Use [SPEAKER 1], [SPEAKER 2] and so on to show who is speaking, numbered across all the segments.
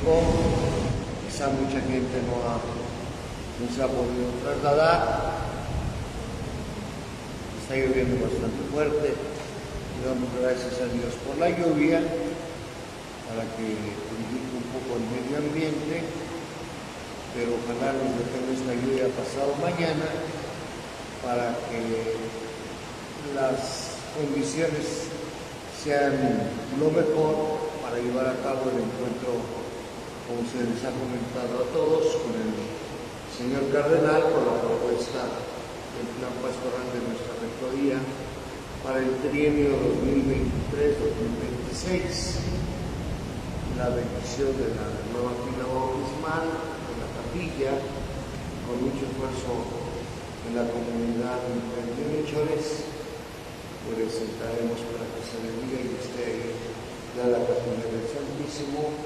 [SPEAKER 1] público, quizá mucha gente no se ha podido trasladar. Está lloviendo bastante fuerte. Damos gracias a Dios por la lluvia, para que purifique un poco el medio ambiente, pero ojalá nos detenga esta lluvia pasado mañana para que las condiciones sean lo mejor para llevar a cabo el encuentro, como se les ha comentado a todos, con el señor Cardenal, por la propuesta del plan pastoral de nuestra rectoría para el trienio 2023-2026. La bendición de la nueva pila bautismal de la capilla, con mucho esfuerzo en la comunidad de Michones, presentaremos para que se bendiga y esté ahí la capilla del Santísimo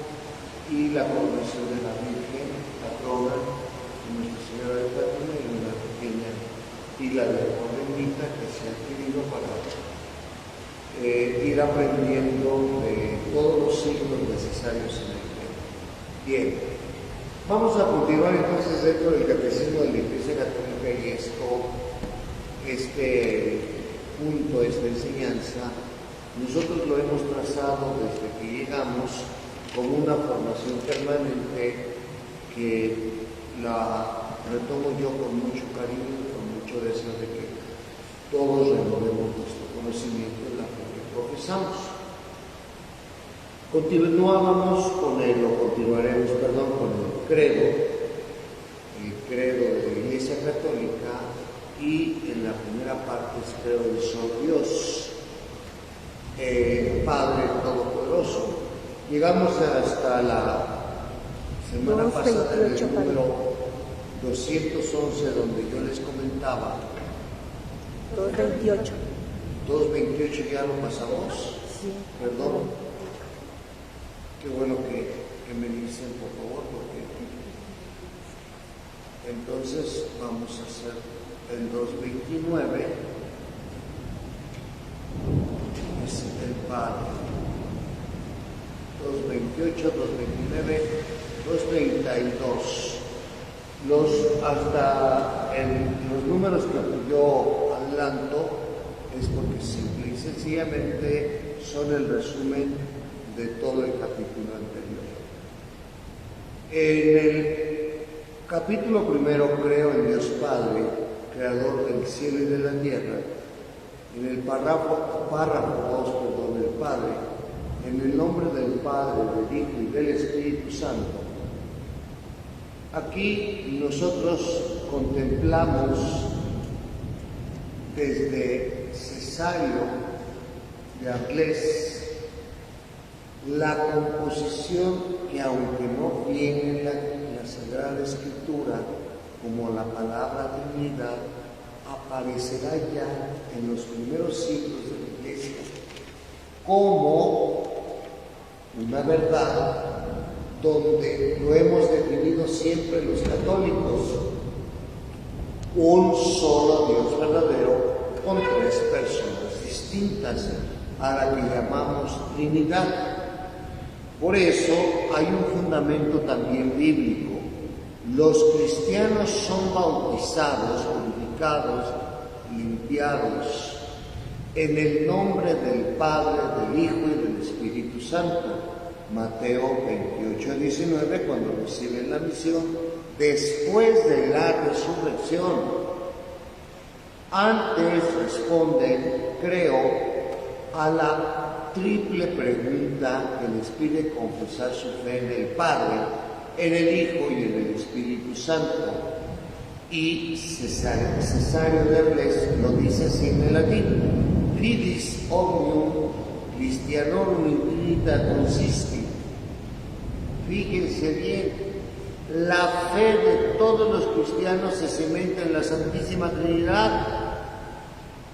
[SPEAKER 1] y la coronación de la Virgen, patrona de Nuestra Señora de Fátima, y una pequeña pila de agua bendita que se ha adquirido para ir aprendiendo de todos los signos necesarios en el tema. Bien, vamos a continuar entonces dentro del Catecismo de la Iglesia Católica, y este punto, esta enseñanza, nosotros lo hemos trazado desde que llegamos como una formación permanente que la retomo yo con mucho cariño y con mucho deseo de que todos renovemos nuestro conocimiento en la fe que profesamos. Continuaremos con el credo de la Iglesia Católica, y en la primera parte es credo del solo Dios, Padre Todopoderoso. Llegamos hasta la semana pasada en el número 211, donde yo les comentaba.
[SPEAKER 2] 228.
[SPEAKER 1] 228 ya lo pasamos.
[SPEAKER 2] Sí.
[SPEAKER 1] Perdón. Qué bueno que me dicen, por favor, porque entonces vamos a hacer el 229. Es el Padre. 228, 229, 232. Hasta en los números que yo adelanto es porque simple y sencillamente son el resumen de todo el capítulo anterior. En el capítulo primero, creo en Dios Padre, creador del cielo y de la tierra. En el párrafo 2, del Padre, en el nombre del Padre, del Hijo y del Espíritu Santo. Aquí nosotros contemplamos desde Cesario de Arles la composición que, aunque no viene en la Sagrada Escritura como la palabra Trinidad, aparecerá ya en los primeros siglos de la Iglesia como una verdad, donde lo hemos definido siempre los católicos: un solo Dios verdadero con tres personas distintas, a la que llamamos Trinidad. Por eso hay un fundamento también bíblico. Los cristianos son bautizados, purificados, limpiados en el nombre del Padre, del Hijo y del Espíritu Santo. Mateo 28, 19, cuando reciben la misión después de la resurrección. Antes responden, creo, a la triple pregunta que les pide confesar su fe en el Padre, en el Hijo y en el Espíritu Santo. Y Cesario de Arles lo dice así en el latín: Fidis omnium Christianorum in Trinitate consisti. Fíjense bien, la fe de todos los cristianos se cimenta en la Santísima Trinidad.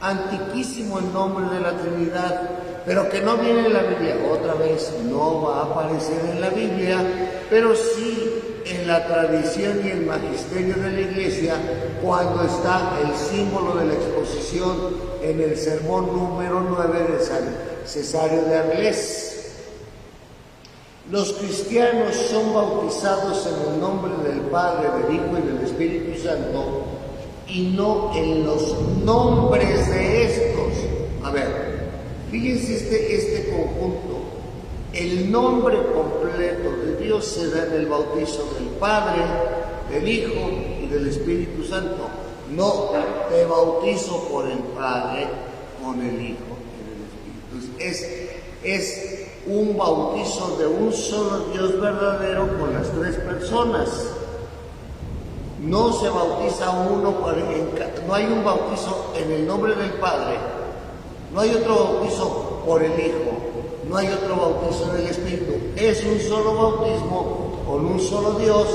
[SPEAKER 1] Antiquísimo el nombre de la Trinidad, pero que no viene en la Biblia. Otra vez, no va a aparecer en la Biblia, pero sí en la tradición y el magisterio de la Iglesia, cuando está el símbolo de la exposición en el sermón número 9 de San Cesario de Arles. Los cristianos son bautizados en el nombre del Padre, del Hijo y del Espíritu Santo, y no en los nombres de estos. A ver, fíjense este conjunto. El nombre completo de Dios se da en el bautizo del Padre, del Hijo y del Espíritu Santo. No te bautizo por el Padre, con el Hijo y el Espíritu. Es un bautizo de un solo Dios verdadero con las tres personas. No se bautiza uno, no hay un bautizo en el nombre del Padre, no hay otro bautizo por el Hijo, no hay otro bautizo en el Espíritu. Es un solo bautismo con un solo Dios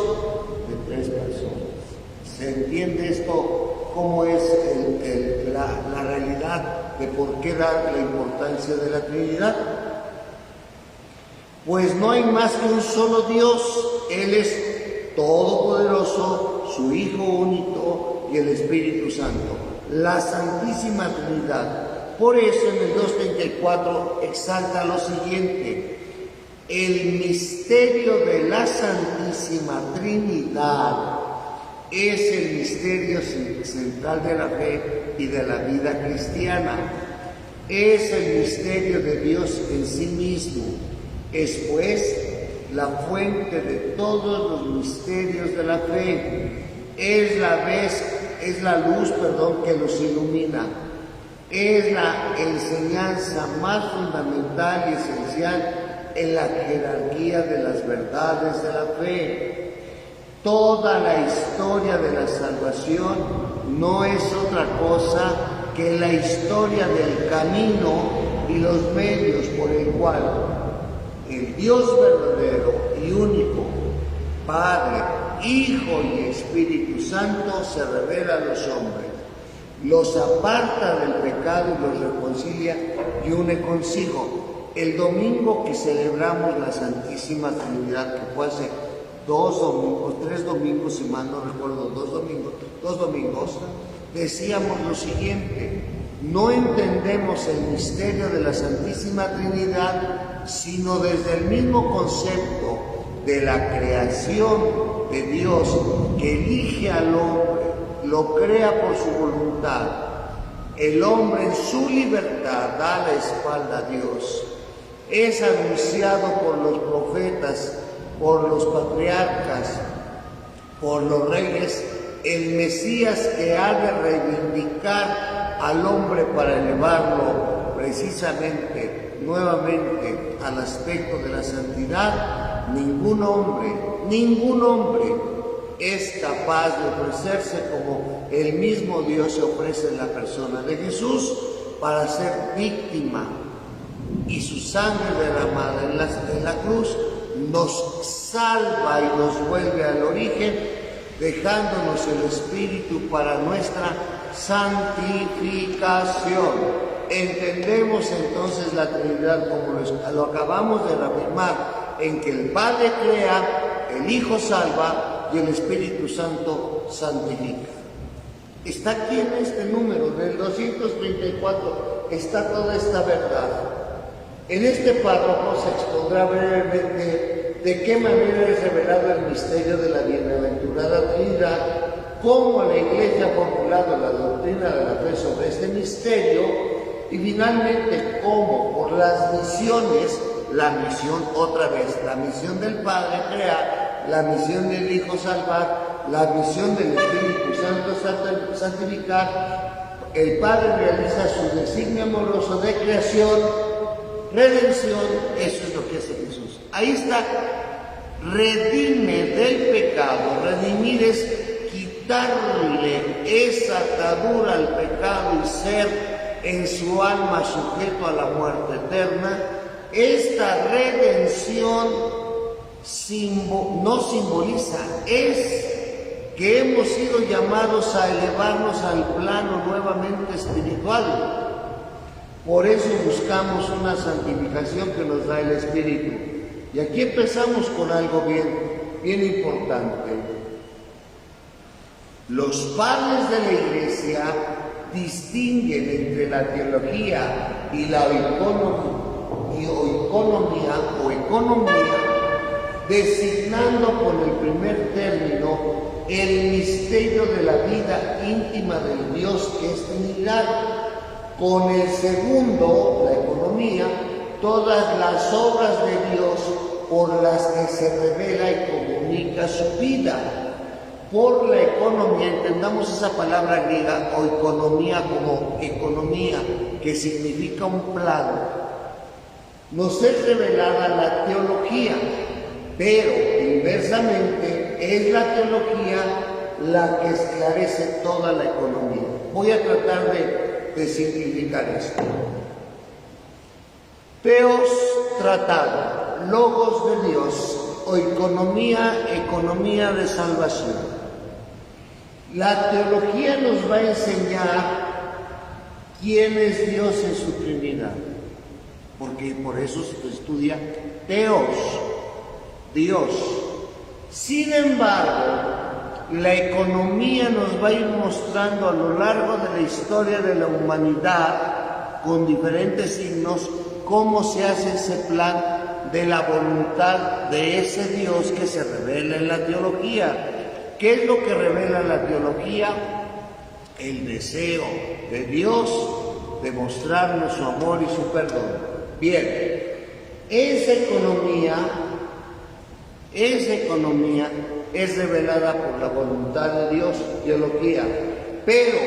[SPEAKER 1] de tres personas. ¿Se entiende esto? ¿Cómo es la realidad de por qué dar la importancia de la Trinidad? Pues no hay más que un solo Dios. Él es todopoderoso, su Hijo único y el Espíritu Santo, la Santísima Trinidad. Por eso en el 2.34 exalta lo siguiente: el misterio de la Santísima Trinidad es el misterio central de la fe y de la vida cristiana. Es el misterio de Dios en sí mismo. Es pues la fuente de todos los misterios de la fe. Es la luz que los ilumina. Es la enseñanza más fundamental y esencial en la jerarquía de las verdades de la fe. Toda la historia de la salvación no es otra cosa que la historia del camino y los medios por el cual el Dios verdadero y único, Padre, Hijo y Espíritu Santo, se revela a los hombres, los aparta del pecado y los reconcilia y une consigo. El domingo que celebramos la Santísima Trinidad, que fue hace 3 domingos, si mal no recuerdo, 2 domingos, decíamos lo siguiente: no entendemos el misterio de la Santísima Trinidad sino desde el mismo concepto de la creación de Dios, que elige al hombre, lo crea por su voluntad. El hombre en su libertad da la espalda a Dios. Es anunciado por los profetas, por los patriarcas, por los reyes, el Mesías que ha de reivindicar al hombre para elevarlo precisamente nuevamente al aspecto de la santidad. Ningún hombre es capaz de ofrecerse como el mismo Dios se ofrece en la persona de Jesús para ser víctima, y su sangre derramada en la cruz nos salva y nos vuelve al origen, dejándonos el Espíritu para nuestra santificación. Entendemos entonces la Trinidad como lo acabamos de reafirmar, en que el Padre crea, el Hijo salva y el Espíritu Santo santifica. Está aquí en este número del 234, está toda esta verdad. En este párrafo se expondrá brevemente de qué manera es revelado el misterio de la bienaventurada Trinidad, cómo la Iglesia ha formulado la doctrina de la fe sobre este misterio, y finalmente cómo por las misiones, la misión del Padre crear, la misión del Hijo salvar, la misión del Espíritu Santo santificar, el Padre realiza su designio amoroso de creación, redención. Eso es lo que hace Jesús. Ahí está: redime del pecado. Redimir es quitarle esa atadura al pecado y ser en su alma sujeto a la muerte eterna. Esta redención no simboliza, es que hemos sido llamados a elevarnos al plano nuevamente espiritual. Por eso buscamos una santificación que nos da el Espíritu. Y aquí empezamos con algo bien importante. Los padres de la Iglesia distinguen entre la teología y la economía designando con el primer término el misterio de la vida íntima del Dios que es Trinidad. Con el segundo, la economía, todas las obras de Dios por las que se revela y comunica su vida. Por la economía, entendamos esa palabra griega o economía como economía, que significa un plano. Nos es revelada la teología, pero inversamente es la teología la que esclarece toda la economía. Voy a tratar de simplificar esto. Teos tratado, logos de Dios, o economía de salvación. La teología nos va a enseñar quién es Dios en su Trinidad, porque por eso se estudia Teos, Dios. Sin embargo, la economía nos va a ir mostrando a lo largo de la historia de la humanidad, con diferentes signos, cómo se hace ese plan de la voluntad de ese Dios que se revela en la teología. ¿Qué es lo que revela la teología? El deseo de Dios de mostrarnos su amor y su perdón. Bien, esa economía es revelada por la voluntad de Dios, teología, pero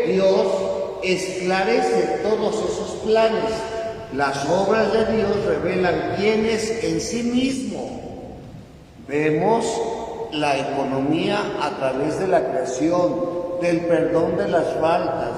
[SPEAKER 1] Dios esclarece todos esos planes. Las obras de Dios revelan quién es en sí mismo. Vemos la economía a través de la creación, del perdón de las faltas,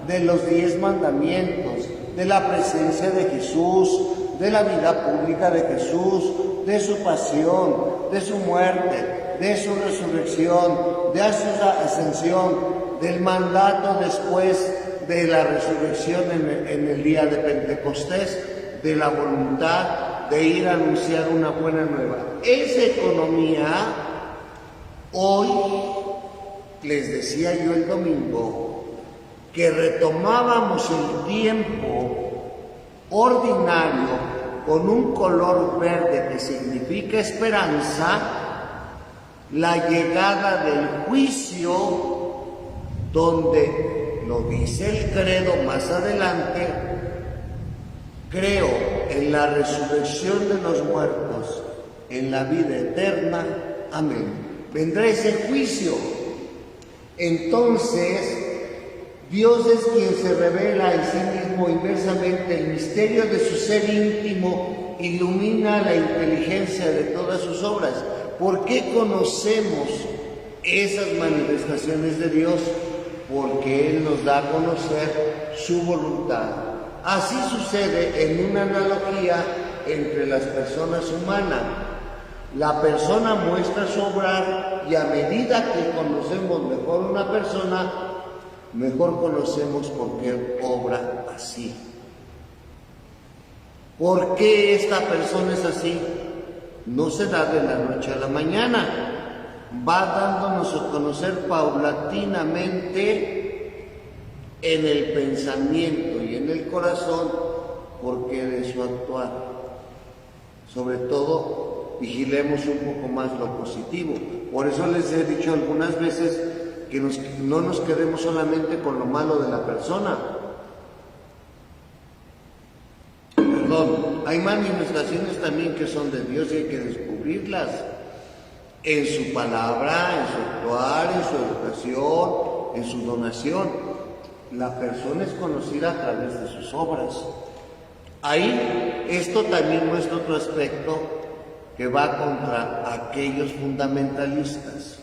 [SPEAKER 1] de los 10 mandamientos, de la presencia de Jesús, de la vida pública de Jesús, de su pasión, de su muerte, de su resurrección, de su ascensión, del mandato después de la resurrección en el día de Pentecostés, de la voluntad de ir a anunciar una buena nueva. Esa economía, hoy, les decía yo el domingo, que retomábamos el tiempo ordinario con un color verde que significa esperanza, la llegada del juicio, donde lo dice el credo más adelante, creo en la resurrección de los muertos, en la vida eterna, amén. Vendrá ese juicio. Entonces, Dios es quien se revela en sí mismo inversamente. El misterio de su ser íntimo ilumina la inteligencia de todas sus obras. ¿Por qué conocemos esas manifestaciones de Dios? Porque Él nos da a conocer su voluntad. Así sucede en una analogía entre las personas humanas. La persona muestra su obrar y a medida que conocemos mejor una persona, mejor conocemos por qué obra así. ¿Por qué esta persona es así? No se da de la noche a la mañana. Va dándonos a conocer paulatinamente en el pensamiento y en el corazón por qué de su actuar. Sobre todo, vigilemos un poco más lo positivo. Por eso les he dicho algunas veces que no nos quedemos solamente con lo malo de la persona. Perdón, hay manifestaciones también que son de Dios y hay que descubrirlas en su palabra, en su actuar, en su educación, en su donación. La persona es conocida a través de sus obras. Ahí, esto también muestra otro aspecto que va contra aquellos fundamentalistas.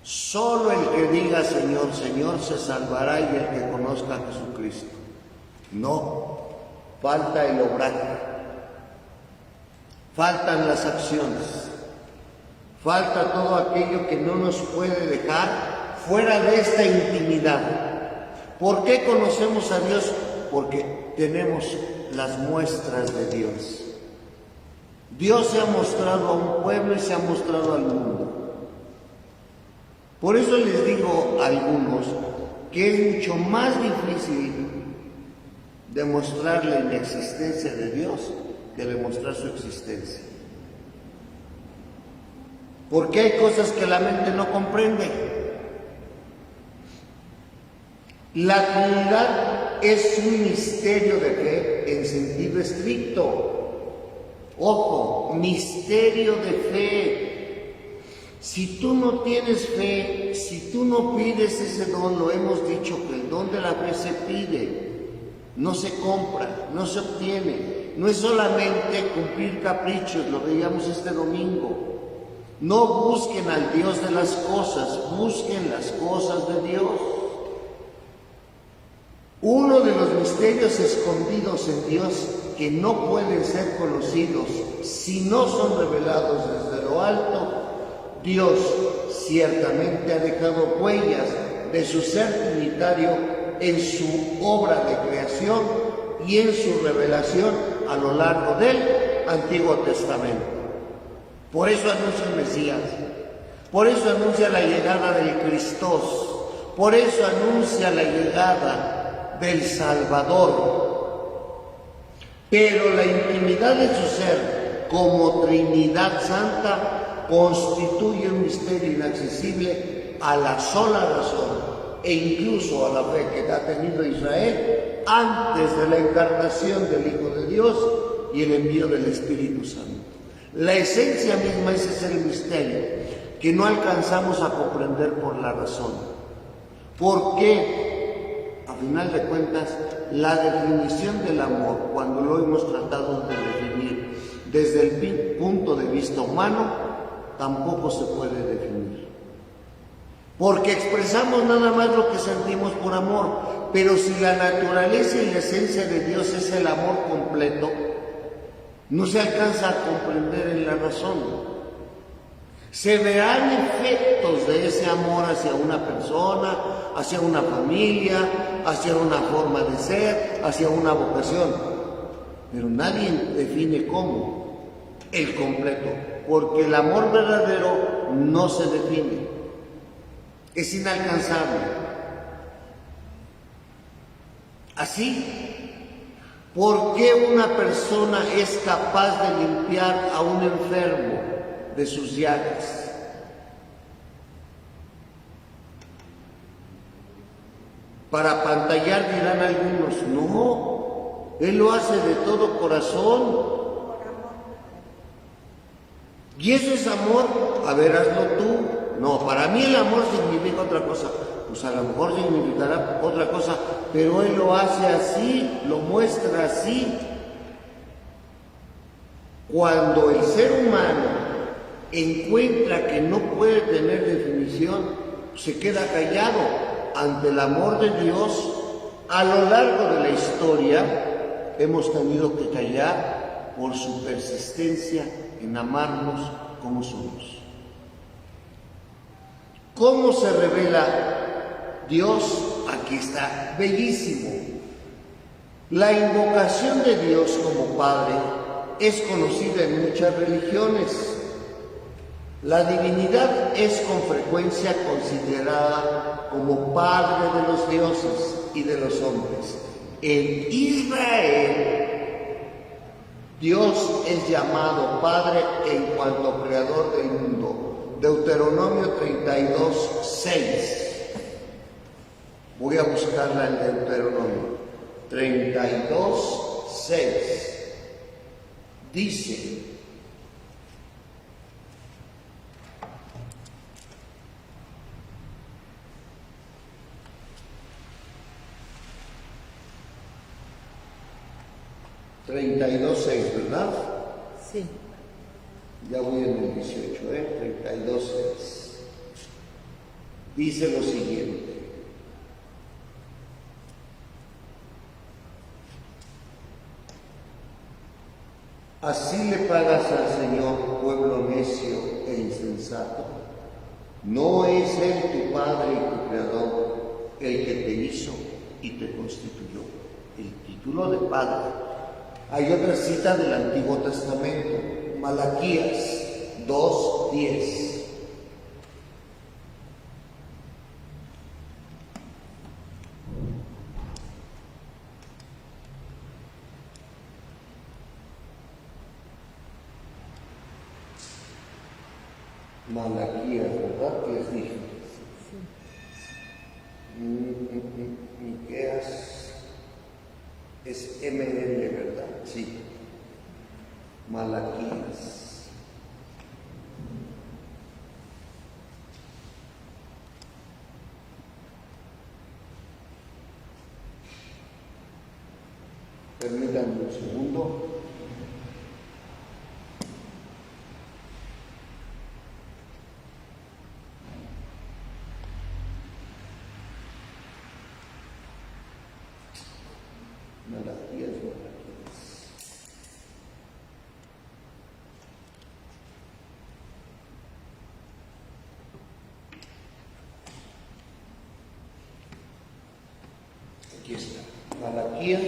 [SPEAKER 1] Solo el que diga Señor, Señor se salvará y el que conozca a Jesucristo. No, falta el obrar, faltan las acciones, falta todo aquello que no nos puede dejar fuera de esta intimidad. ¿Por qué conocemos a Dios? Porque tenemos las muestras de Dios. Dios se ha mostrado a un pueblo y se ha mostrado al mundo. Por eso les digo a algunos que es mucho más difícil demostrar la inexistencia de Dios que demostrar su existencia. porque hay cosas que la mente no comprende. La Trinidad es un misterio de fe en sentido estricto. Ojo, misterio de fe. Si tú no tienes fe, si tú no pides ese don, lo hemos dicho que el don de la fe se pide, no se compra, no se obtiene. No es solamente cumplir caprichos, lo veíamos este domingo. No busquen al Dios de las cosas, busquen las cosas de Dios. Uno de los misterios escondidos en Dios que no pueden ser conocidos si no son revelados desde lo alto, Dios ciertamente ha dejado huellas de su ser trinitario en su obra de creación y en su revelación a lo largo del Antiguo Testamento. Por eso anuncia el Mesías, por eso anuncia la llegada del Cristos, por eso anuncia la llegada del Salvador. Pero la intimidad de su ser como Trinidad Santa constituye un misterio inaccesible a la sola razón e incluso a la fe que ha tenido Israel antes de la encarnación del Hijo de Dios y el envío del Espíritu Santo. La esencia misma, ese es el misterio que no alcanzamos a comprender por la razón. Porque, a final de cuentas, la definición del amor, cuando lo hemos tratado de definir desde el punto de vista humano, tampoco se puede definir. Porque expresamos nada más lo que sentimos por amor, pero si la naturaleza y la esencia de Dios es el amor completo, no se alcanza a comprender en la razón. Se verán efectos de ese amor hacia una persona, hacia una familia, hacia una forma de ser, hacia una vocación, pero nadie define cómo, el completo, porque el amor verdadero no se define, es inalcanzable. Así, ¿por qué una persona es capaz de limpiar a un enfermo de sus llagas? Para pantallar dirán algunos, no, Él lo hace de todo corazón. ¿Y eso es amor? A ver, hazlo tú. No, para mí el amor significa otra cosa. Pues a lo mejor significará otra cosa, pero Él lo hace así, lo muestra así. Cuando el ser humano encuentra que no puede tener definición, se queda callado ante el amor de Dios. A lo largo de la historia hemos tenido que callar por su persistencia en amarnos como somos. ¿Cómo se revela Dios? Aquí está, bellísimo. La invocación de Dios como Padre es conocida en muchas religiones. La divinidad es con frecuencia considerada como Padre de los dioses y de los hombres. En Israel, Dios es llamado Padre en cuanto Creador del mundo. Deuteronomio 32, 6. Voy a buscarla en Deuteronomio 32, 6. Dice: ¿verdad?
[SPEAKER 2] Sí.
[SPEAKER 1] Ya voy en el 18, 32:6. Dice lo siguiente: así le pagas al Señor, pueblo necio e insensato. ¿No es Él tu Padre y tu Creador, el que te hizo y te constituyó? El título de Padre. Hay otra cita del Antiguo Testamento, Malaquías 2:10. Malaquías, ¿verdad? ¿Qué les dije? Miqueas es ML, ¿verdad? Sí. Malaquías. Permítanme un segundo. Malaquías. Aquí está. Malaquías.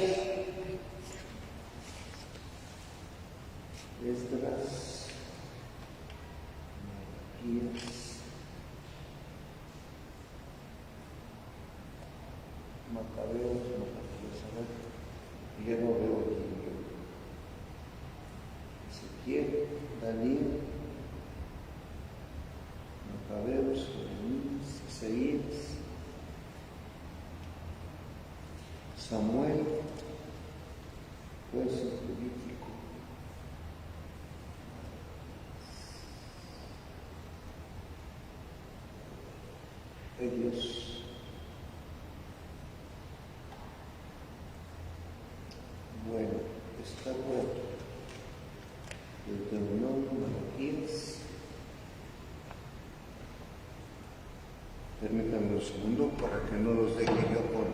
[SPEAKER 1] Esdras. Malaquías. Macabeos. A ver. Ya no veo aquí. Ezequiel, Daniel, Macabeos, Jeremías, Isaías, Samuel, juez político. Ellos. Bueno, está bueno. Deuteronomio, Malaquías. Permítanme un segundo para que no los deje yo con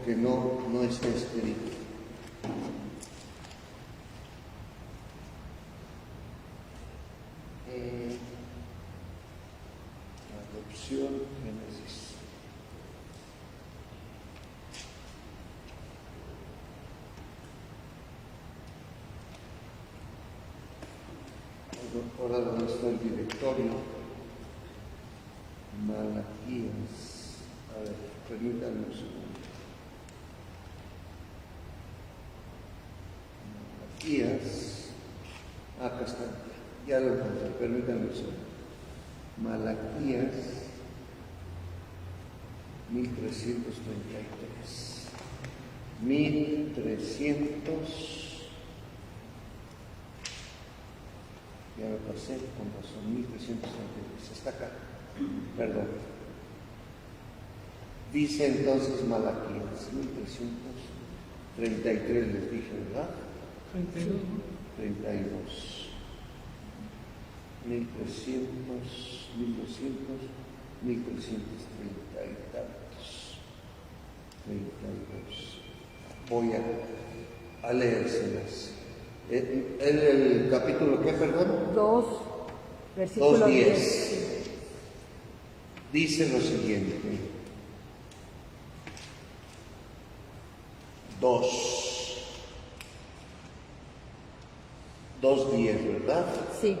[SPEAKER 1] que no esté escrito. Adopción, Génesis. Ahora donde está el directorio, Malaquías. A ver, permítanme un segundo. Malaquías. Acá está, ya lo encontré, permítanme un segundo. Malaquías 1333. 1300. Ya me pasé, con razón, 1333, está acá, perdón. Dice entonces Malaquías, 1333 les dije, ¿verdad? 32. 1300, 1200, 1330 y tantos. 32. Voy a leérselas. El capítulo, ¿qué, perdón?
[SPEAKER 2] 2, versículo
[SPEAKER 1] 10. Dice lo siguiente. 2:10, ¿verdad?
[SPEAKER 2] Sí.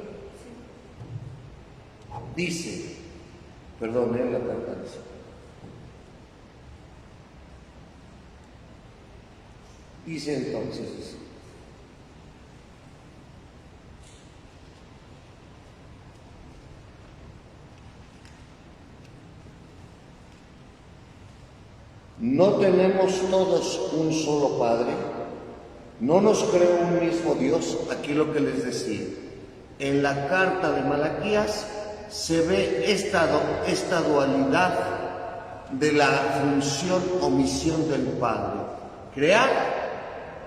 [SPEAKER 1] Dice, perdón, la tardanza. Dice entonces, ¿no tenemos todos un solo Padre? ¿No nos creó un mismo Dios? Aquí lo que les decía. En la carta de Malaquías se ve esta dualidad de la función o misión del Padre. Crear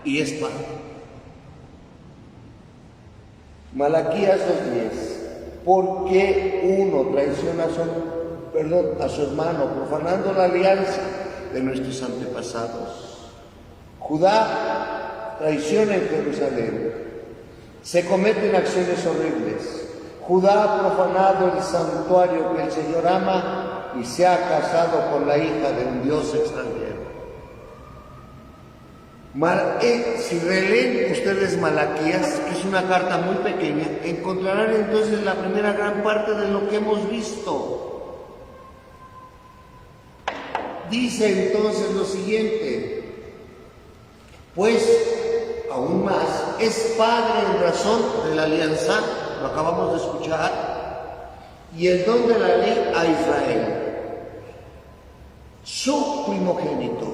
[SPEAKER 1] y es Padre. Malaquías 2:10. ¿Por qué uno traiciona a su hermano, profanando la alianza de nuestros antepasados? Judá traiciona en Jerusalén. Se cometen acciones horribles. Judá ha profanado el santuario que el Señor ama y se ha casado con la hija de un Dios extranjero. Si releen ustedes Malaquías, que es una carta muy pequeña, encontrarán entonces la primera gran parte de lo que hemos visto. Dice entonces lo siguiente: pues, aún más, es padre en razón de la alianza lo acabamos de escuchar, y el don de la ley a Israel, su primogénito.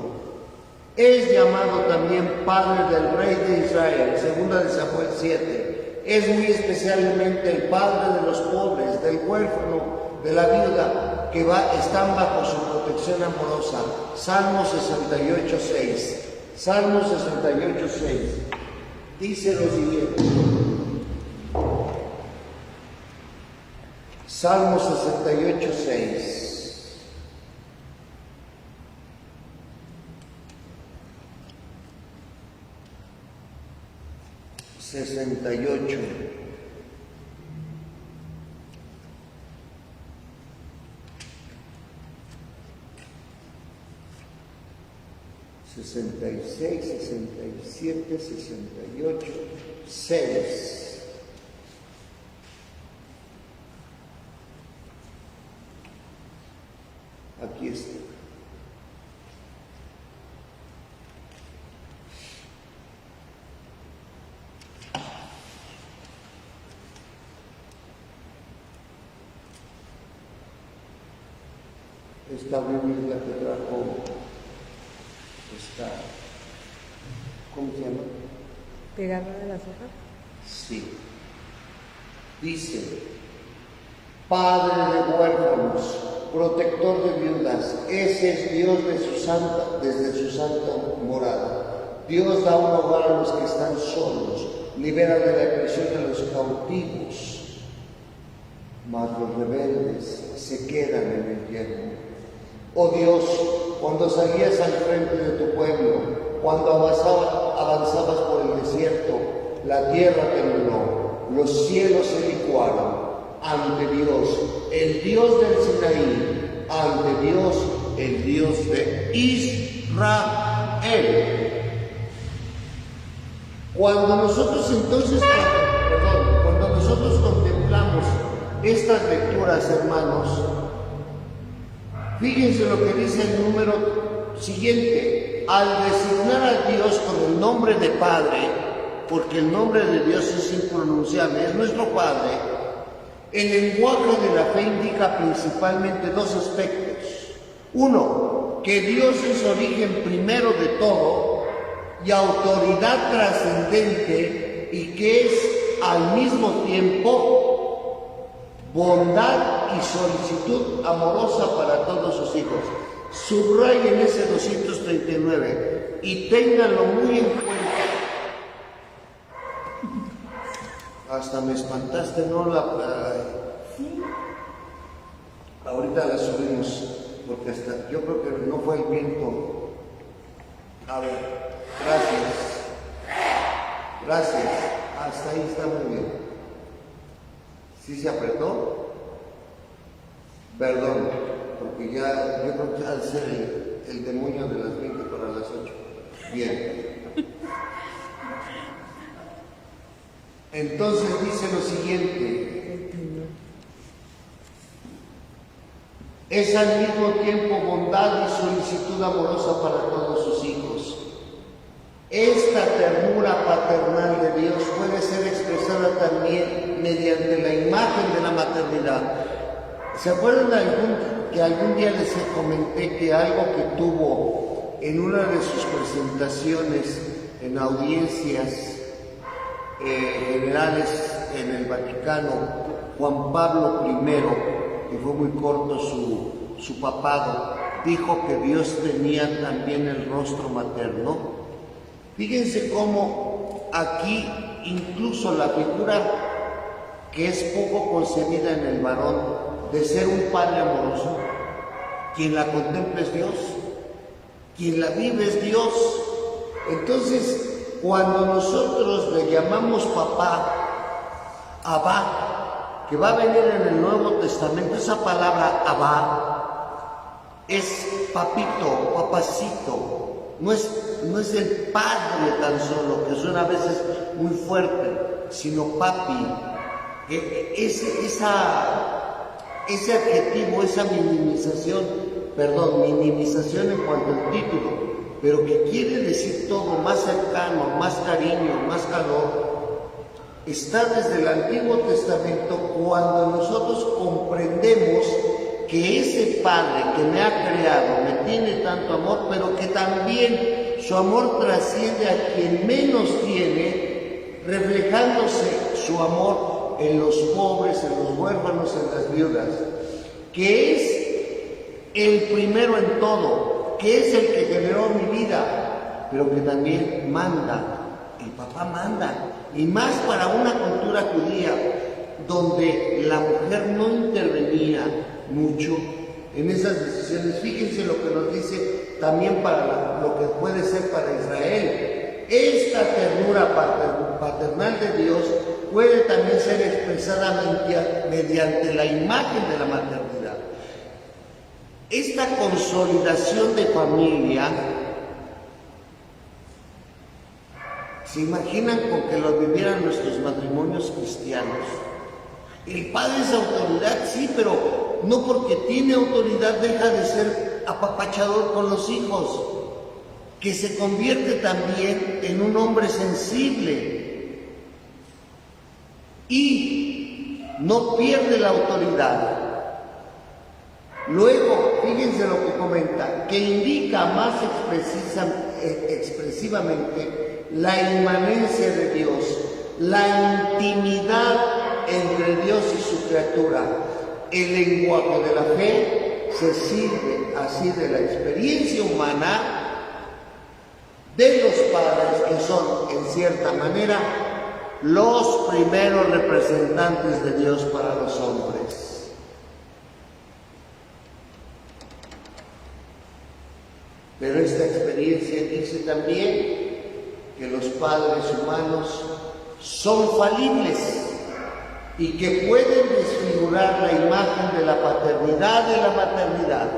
[SPEAKER 1] Es llamado también Padre del Rey de Israel, segunda de Samuel 7. Es muy especialmente el Padre de los pobres, del huérfano, de la viuda, que están bajo su protección amorosa. Salmo 68:6. Salmo 68:6. Dice lo siguiente. Salmo 68:6. 68. ...66, 67, 68, 6. Aquí está. Esta Biblia que trajo, ¿cómo se llama?
[SPEAKER 2] ¿Pegarla de las hojas?
[SPEAKER 1] Sí. Dice, Padre de huérfanos, protector de viudas, ese es Dios desde su santa morada. Dios da un hogar a los que están solos, libera de la prisión de los cautivos, mas los rebeldes se quedan en el yermo. Oh Dios, cuando salías al frente de tu pueblo, cuando avanzabas por el desierto, la tierra tembló, los cielos se licuaron ante Dios, el Dios del Sinaí, ante Dios, el Dios de Israel. Cuando nosotros contemplamos estas lecturas, hermanos, fíjense lo que dice el número siguiente. Al designar a Dios con el nombre de Padre, porque el nombre de Dios es impronunciable, es nuestro Padre, el lenguaje de la fe indica principalmente dos aspectos. Uno, que Dios es origen primero de todo y autoridad trascendente, y que es al mismo tiempo bondad y solicitud amorosa para todos sus hijos. Subrayen ese 239 y ténganlo muy en cuenta. Hasta me espantaste, ¿no?
[SPEAKER 2] Sí.
[SPEAKER 1] Ahorita la subimos, porque hasta yo creo que no fue el viento. A ver, gracias. Hasta ahí está muy bien. ¿Sí se apretó? Perdón, porque ya, yo creo que ha de ser el demonio de las 20 para las 8. Bien. Entonces dice lo siguiente: es al mismo tiempo bondad y solicitud amorosa para todos sus hijos. Esta ternura paternal de Dios puede ser expresada también mediante la imagen de la maternidad. ¿Se acuerdan que algún día les comenté que algo que tuvo en una de sus presentaciones en audiencias generales en el Vaticano, Juan Pablo I, que fue muy corto su papado, dijo que Dios tenía también el rostro materno? Fíjense cómo aquí incluso la figura que es poco concebida en el varón de ser un padre amoroso, quien la contempla es Dios, quien la vive es Dios. Entonces, cuando nosotros le llamamos papá, Abba, que va a venir en el Nuevo Testamento, esa palabra Abba es papito, papacito. No es el padre tan solo, que suena a veces muy fuerte, sino papi. Ese adjetivo, esa minimización en cuanto al título, pero que quiere decir todo, más cercano, más cariño, más calor. está desde el Antiguo Testamento, cuando nosotros comprendemos que ese Padre que me ha creado me tiene tanto amor, pero que también su amor trasciende a quien menos tiene, reflejándose su amor en los pobres, en los huérfanos, en las viudas, que es el primero en todo, que es el que generó mi vida, pero que también manda. El papá manda, y más para una cultura judía donde la mujer no intervenía mucho en esas decisiones. Fíjense lo que nos dice también para lo que puede ser para Israel. Esta ternura paternal de Dios puede también ser expresada mediante la imagen de la maternidad. Esta consolidación de familia, ¿se imaginan con que lo vivieran nuestros matrimonios cristianos? El padre es autoridad, sí, pero no porque tiene autoridad deja de ser apapachador con los hijos, que se convierte también en un hombre sensible y no pierde la autoridad. Luego, fíjense lo que comenta, que indica más expresivamente la inmanencia de Dios, la intimidad entre Dios y su criatura. El lenguaje de la fe se sirve así de la experiencia humana de los padres, que son en cierta manera los primeros representantes de Dios para los hombres. Pero esta experiencia dice también que los padres humanos son falibles y que pueden desfigurar la imagen de la paternidad y la maternidad.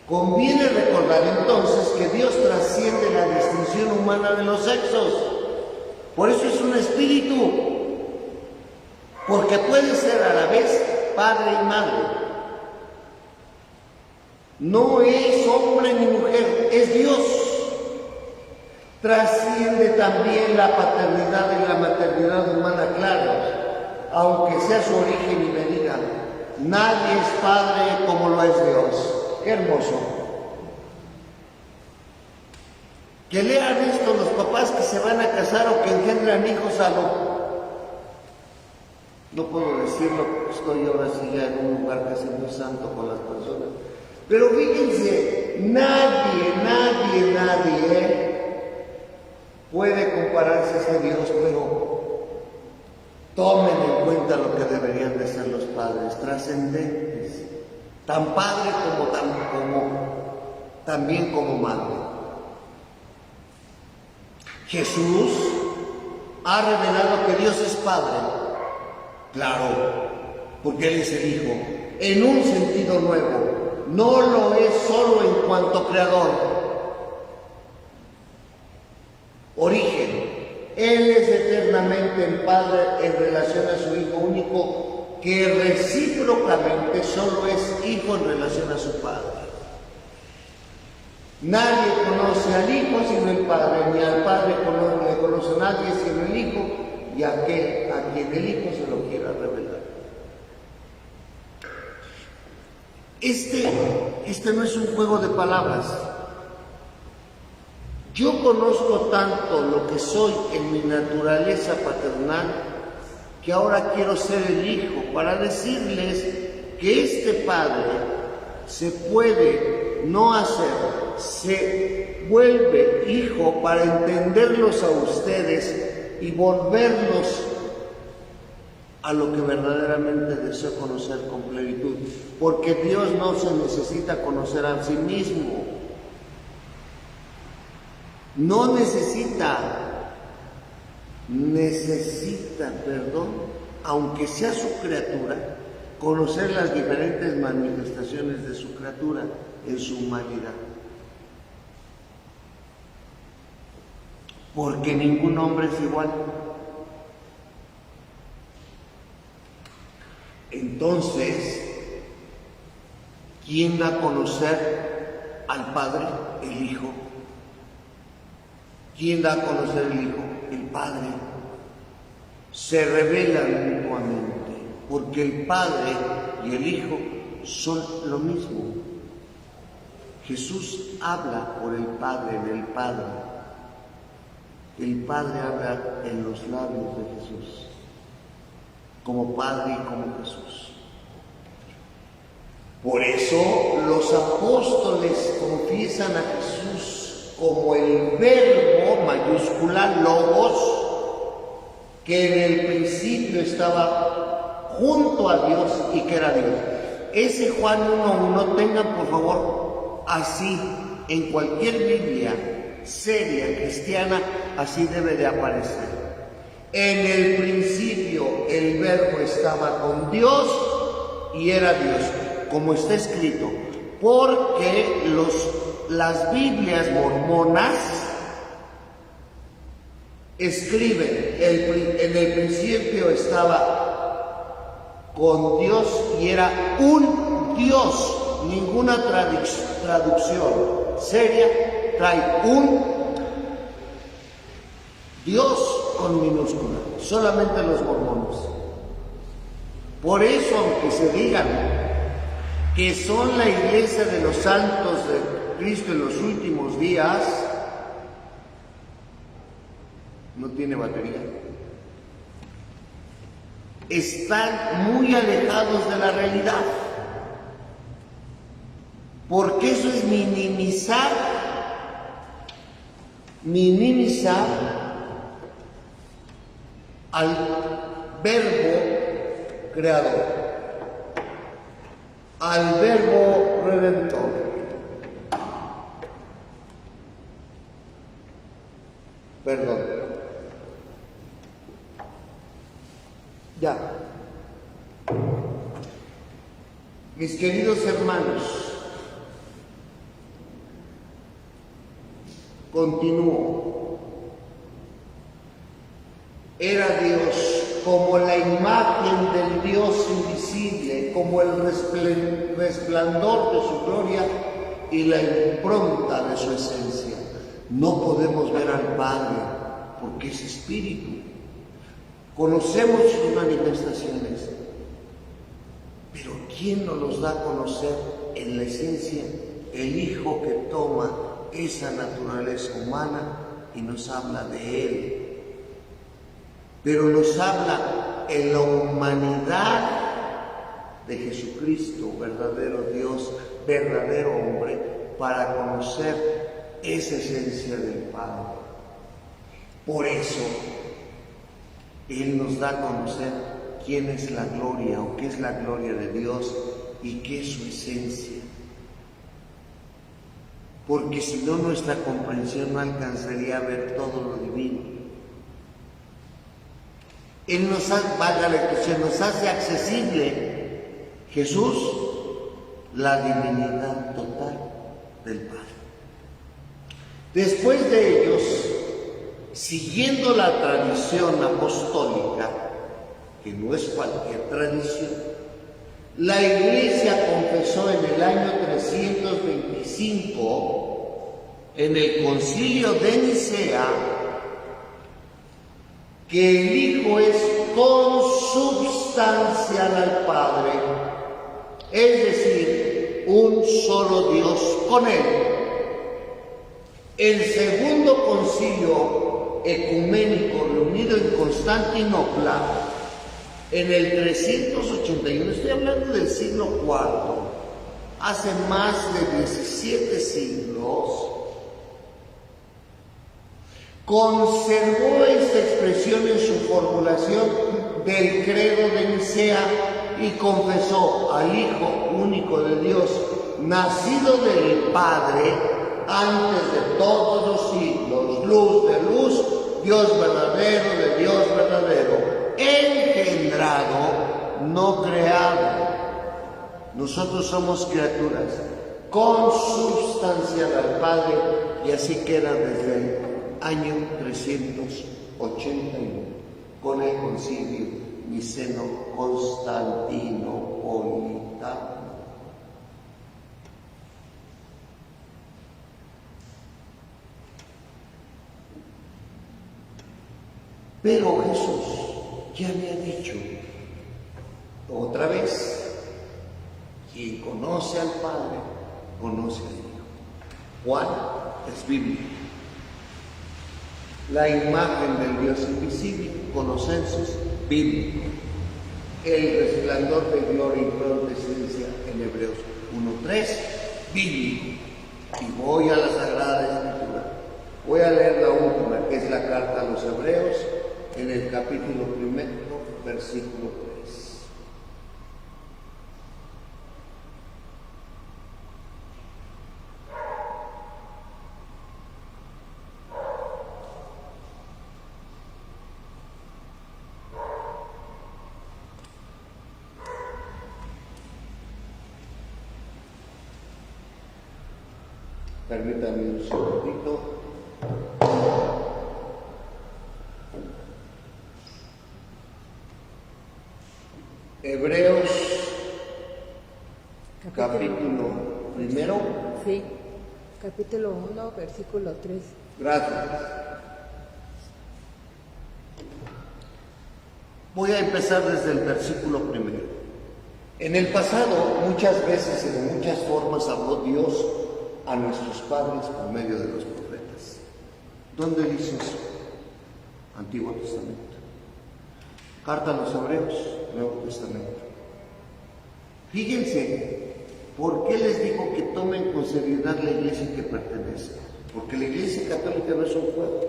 [SPEAKER 1] Conviene recordar entonces que Dios trasciende la distinción humana de los sexos. Por eso es un espíritu, porque puede ser a la vez padre y madre. No es hombre ni mujer, es Dios. Trasciende también la paternidad y la maternidad humana, claro, aunque sea su origen y medida. Nadie es padre como lo es Dios. ¡Qué hermoso! Que lean esto los papás que se van a casar o que engendran hijos a lo... No puedo decirlo porque estoy ahora sí ya en un lugar casi muy santo con las personas. Pero fíjense, nadie puede compararse a ese Dios, pero tomen en cuenta lo que deberían de ser los padres, trascendentes, tan padre también como madre. Jesús ha revelado que Dios es Padre, claro, porque Él es el Hijo, en un sentido nuevo. No lo es solo en cuanto creador, origen. Él es eternamente el Padre en relación a su Hijo único, que recíprocamente solo es Hijo en relación a su Padre. Nadie conoce al Hijo sino el Padre, ni al Padre le conoce a nadie sino el Hijo, y a quien el Hijo se lo quiera revelar. Este no es un juego de palabras. Yo conozco tanto lo que soy en mi naturaleza paternal que ahora quiero ser el Hijo para decirles que este Padre se puede no hacer, se vuelve Hijo para entenderlos a ustedes y volverlos a lo que verdaderamente deseo conocer con plenitud, porque Dios no se necesita conocer a sí mismo, no necesita, aunque sea su criatura, conocer las diferentes manifestaciones de su criatura en su humanidad, porque ningún hombre es igual. Entonces, ¿quién da a conocer al Padre? El Hijo. ¿Quién da a conocer al Hijo? El Padre. se revelan mutuamente, porque el Padre y el Hijo son lo mismo. Jesús habla por el Padre, en el Padre. El Padre habla en los labios de Jesús, como Padre y como Jesús. Por eso los apóstoles confiesan a Jesús como el verbo, mayúscula, logos, que en el principio estaba junto a Dios y que era Dios. Ese Juan 1:1, tengan por favor así, en cualquier Biblia seria, cristiana, así debe de aparecer. En el principio el verbo estaba con Dios y era Dios, como está escrito, porque las Biblias mormonas escriben, en el principio estaba con Dios y era un Dios. Ninguna traducción seria trae un Dios con minúscula, solamente los mormones. Por eso, aunque se digan que son la iglesia de los santos de Cristo en los últimos días, no tiene batería. Están muy alejados de la realidad, porque eso es minimizar al verbo creador, al verbo redentor. Perdón. Ya. Mis queridos hermanos, continúo. Era Dios como la imagen del Dios invisible, como el resplandor de su gloria y la impronta de su esencia. No podemos ver al Padre porque es espíritu. Conocemos sus manifestaciones, pero ¿quién nos los da a conocer en la esencia? El Hijo que toma esa naturaleza humana y nos habla de Él. Pero nos habla en la humanidad de Jesucristo, verdadero Dios, verdadero hombre, para conocer esa esencia del Padre. Por eso, Él nos da a conocer quién es la gloria o qué es la gloria de Dios y qué es su esencia. Porque si no, nuestra comprensión no alcanzaría a ver todo lo divino. Él nos hace accesible, Jesús, la divinidad total del Padre. Después de ellos, siguiendo la tradición apostólica, que no es cualquier tradición, la Iglesia confesó en el año 325, en el Concilio de Nicea, que el Hijo es consubstancial al Padre, es decir, un solo Dios con Él. El segundo concilio ecuménico reunido en Constantinopla en el 381, estoy hablando del siglo IV, hace más de 17 siglos, conservó esta expresión en su formulación del credo de Nicea y confesó al Hijo único de Dios, nacido del Padre antes de todos los siglos, luz de luz, Dios verdadero de Dios verdadero, engendrado, no creado. Nosotros somos criaturas, consubstancial al Padre, y así queda desde el año 381, con el concilio niceno-constantinopolitano. Pero Jesús ya había dicho otra vez, quien conoce al Padre, conoce al Hijo. Juan es bíblico. La imagen del Dios invisible, Colosenses, bíblico. El resplandor de gloria y presencia en Hebreos 1:3, bíblico. Y voy a la Sagrada Escritura. Voy a leer la última, que es la carta a los Hebreos, en el capítulo 1, versículo 3. Permítanme un segundito. Hebreos, capítulo primero.
[SPEAKER 2] Sí, capítulo 1, versículo 3.
[SPEAKER 1] Gracias. Voy a empezar desde el versículo primero. En el pasado, muchas veces, en muchas formas, habló Dios a nuestros padres por medio de los profetas. ¿Dónde dice eso? Antiguo Testamento. Carta a los Hebreos, Nuevo Testamento. Fíjense, ¿por qué les digo que tomen con seriedad la iglesia que pertenecen? Porque la iglesia católica no es un juego.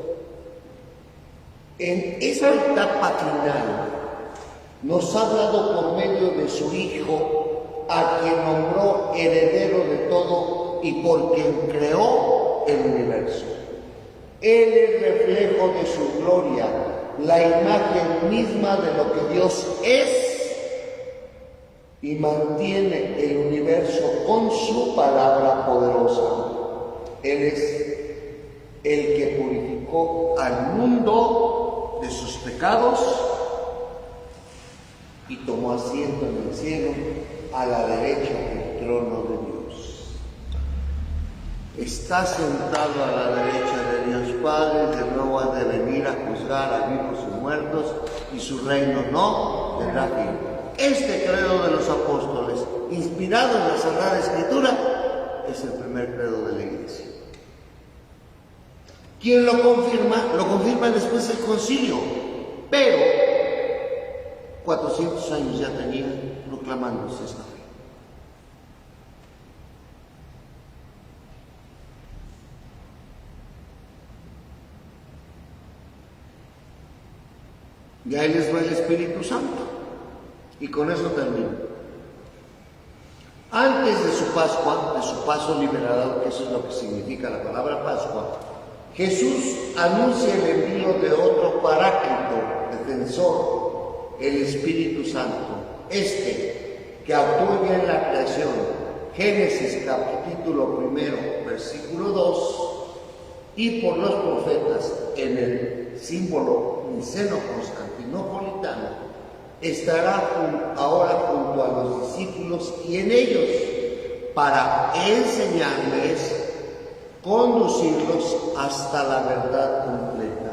[SPEAKER 1] En esa etapa final nos ha dado por medio de su Hijo, a quien nombró heredero de todo y por quien creó el universo. Él es reflejo de su gloria, la imagen misma de lo que Dios es, y mantiene el universo con su palabra poderosa. Él es el que purificó al mundo de sus pecados y tomó asiento en el cielo a la derecha del trono de Dios. Está sentado a la derecha de Dios Padre, de nuevo ha de venir a juzgar a vivos y muertos, y su reino no tendrá fin. Este credo de los apóstoles, inspirado en la Sagrada Escritura, es el primer credo de la Iglesia. ¿Quién lo confirma? Lo confirma después el concilio, pero 400 años ya tenía proclamándose esta fe. Y ahí les va el Espíritu Santo. Y con eso termino. Antes de su Pascua, de su paso liberador, que eso es lo que significa la palabra Pascua, Jesús anuncia el envío de otro paráclito, defensor, el Espíritu Santo, que actuó ya en la creación. Génesis capítulo 1, versículo 2, y por los profetas en el símbolo niceno-constantinopolitano, estará ahora junto a los discípulos y en ellos, para enseñarles, conducirlos hasta la verdad completa.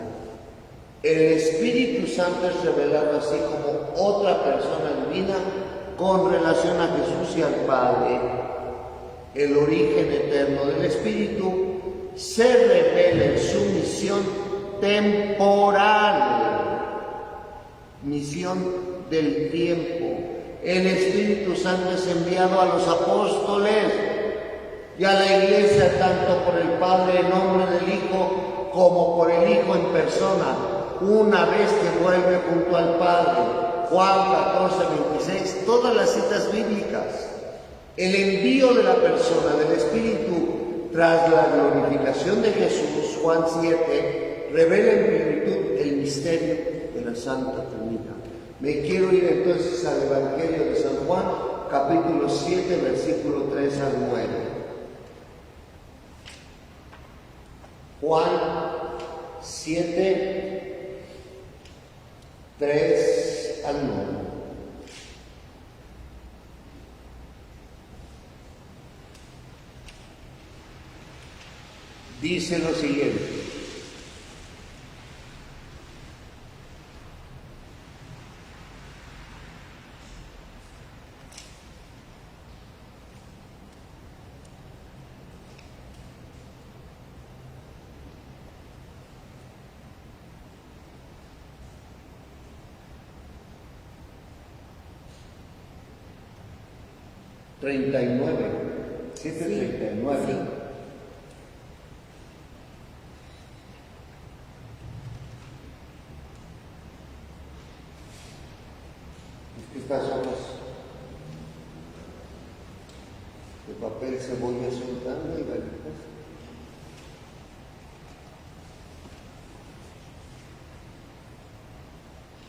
[SPEAKER 1] El Espíritu Santo es revelado así como otra persona divina con relación a Jesús y al Padre. El origen eterno del Espíritu se revela en su misión temporal, misión del tiempo. El Espíritu Santo es enviado a los apóstoles y a la Iglesia, tanto por el Padre en nombre del Hijo como por el Hijo en persona, una vez que vuelve junto al Padre. Juan 14:26, todas las citas bíblicas. El envío de la persona del Espíritu tras la glorificación de Jesús, Juan 7, revela en plenitud el misterio de la Santa Trinidad. Me quiero ir entonces al Evangelio de San Juan, capítulo 7, versículo 3 al 9. Juan 7, 3 al 9. Dice lo siguiente: 39, 7:39.
[SPEAKER 2] Sí.
[SPEAKER 1] Estas hojas de papel, cebolla soltando y galletas.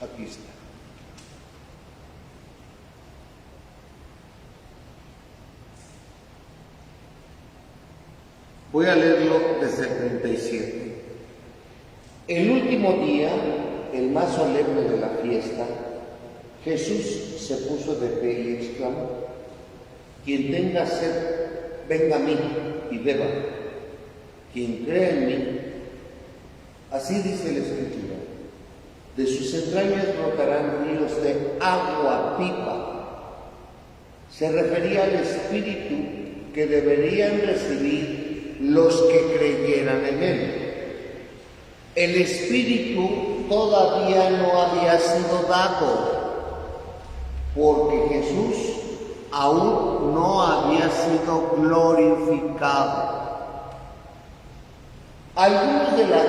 [SPEAKER 1] Aquí está. Voy a leerlo desde el 37. El último día, el más solemne de la fiesta, Jesús se puso de pie y exclamó: quien tenga sed, venga a mí y beba. Quien crea en mí, así dice la Escritura, de sus entrañas brotarán ríos de agua viva. Se refería al Espíritu que deberían recibir los que creyeran en Él. El Espíritu todavía no había sido dado, porque Jesús aún no había sido glorificado. Algunos de la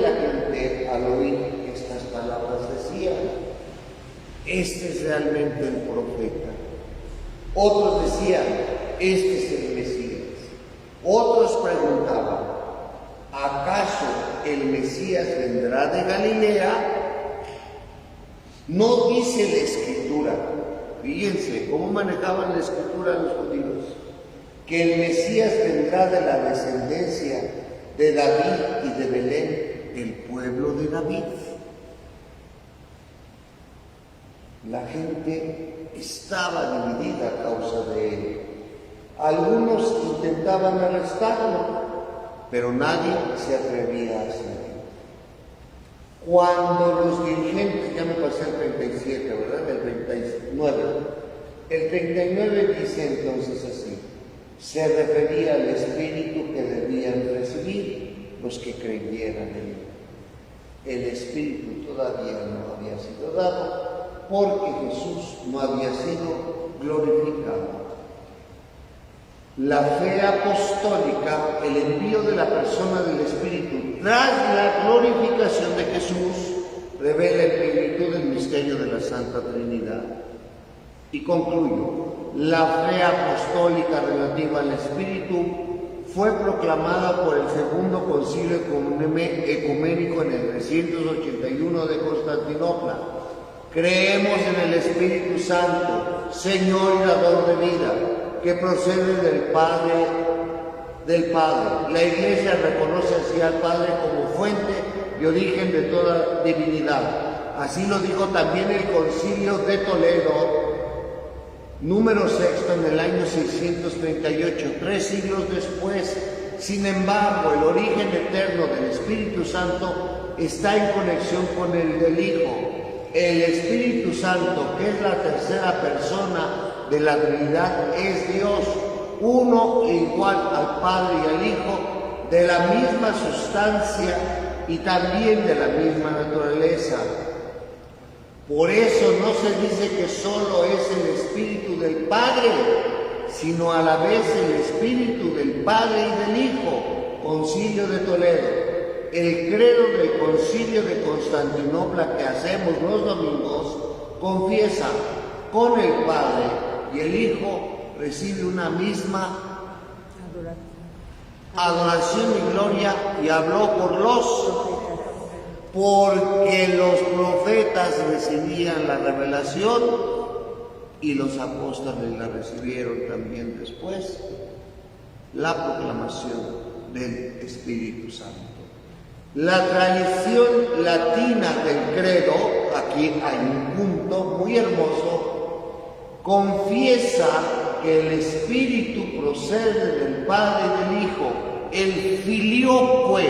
[SPEAKER 1] gente al oír estas palabras decían: este es realmente el profeta. Otros decían: este es el Mesías. Otros preguntaban: ¿acaso el Mesías vendrá de Galilea? No dice la Escritura, fíjense cómo manejaban la Escritura los judíos, que el Mesías vendrá de la descendencia de David y de Belén, el pueblo de David. La gente estaba dividida a causa de él. Algunos intentaban arrestarlo, pero nadie se atrevía a hacerlo. Cuando los dirigentes, ya me pasé el 37, ¿verdad? El 39. El 39 dice entonces así: se refería al Espíritu que debían recibir los que creyeran en él. El Espíritu todavía no había sido dado, porque Jesús no había sido glorificado. La fe apostólica, el envío de la persona del Espíritu tras la glorificación de Jesús, revela en plenitud el misterio de la Santa Trinidad. Y concluyo: la fe apostólica relativa al Espíritu fue proclamada por el Segundo Concilio Ecuménico en el 381 de Constantinopla. Creemos en el Espíritu Santo, Señor y Dador de vida, que procede del Padre. La Iglesia reconoce así al Padre como fuente y origen de toda divinidad. Así lo dijo también el Concilio de Toledo, número sexto, en el año 638, 3 siglos después. Sin embargo, el origen eterno del Espíritu Santo está en conexión con el del Hijo. El Espíritu Santo, que es la tercera persona de la Trinidad, es Dios, uno e igual al Padre y al Hijo, de la misma sustancia y también de la misma naturaleza. Por eso no se dice que solo es el Espíritu del Padre, sino a la vez el Espíritu del Padre y del Hijo. Concilio de Toledo. El credo del Concilio de Constantinopla que hacemos los domingos confiesa: con el Padre y el Hijo recibe una misma adoración y gloria, y habló porque los profetas recibían la revelación y los apóstoles la recibieron también después, la proclamación del Espíritu Santo. La tradición latina del credo, aquí hay un punto muy hermoso, confiesa que el Espíritu procede del Padre y del Hijo, el filioque,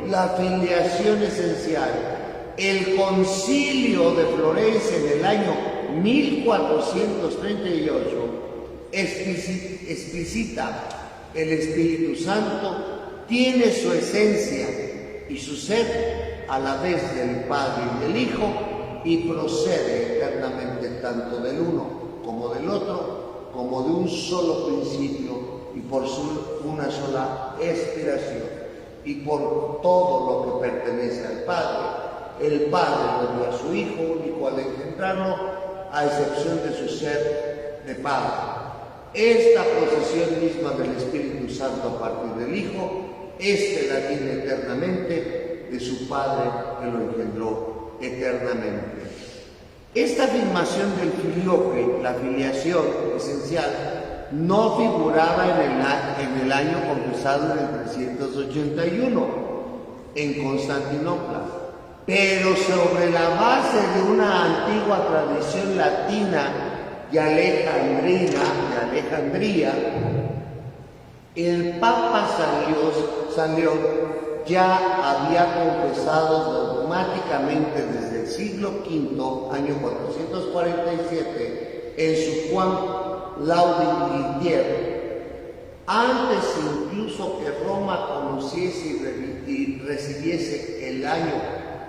[SPEAKER 1] la filiación esencial. El Concilio de Florencia en el año 1438 explicita: el Espíritu Santo tiene su esencia y su ser a la vez del Padre y del Hijo, y procede eternamente tanto del uno como del otro, como de un solo principio y por una sola expiración, y por todo lo que pertenece al Padre. El Padre lo dio a su Hijo único al engendrarlo, a excepción de su ser de Padre. Esta procesión misma del Espíritu Santo a partir del Hijo, la tiene eternamente de su Padre que lo engendró eternamente. Esta afirmación del filioque, la filiación esencial, no figuraba en el año confesado en el 381 en Constantinopla, pero sobre la base de una antigua tradición latina y alejandría, el Papa San León ya había confesado dogmáticamente desde el siglo V, año 447, en su Juan Laudium Litier, antes incluso que Roma conociese y recibiese el año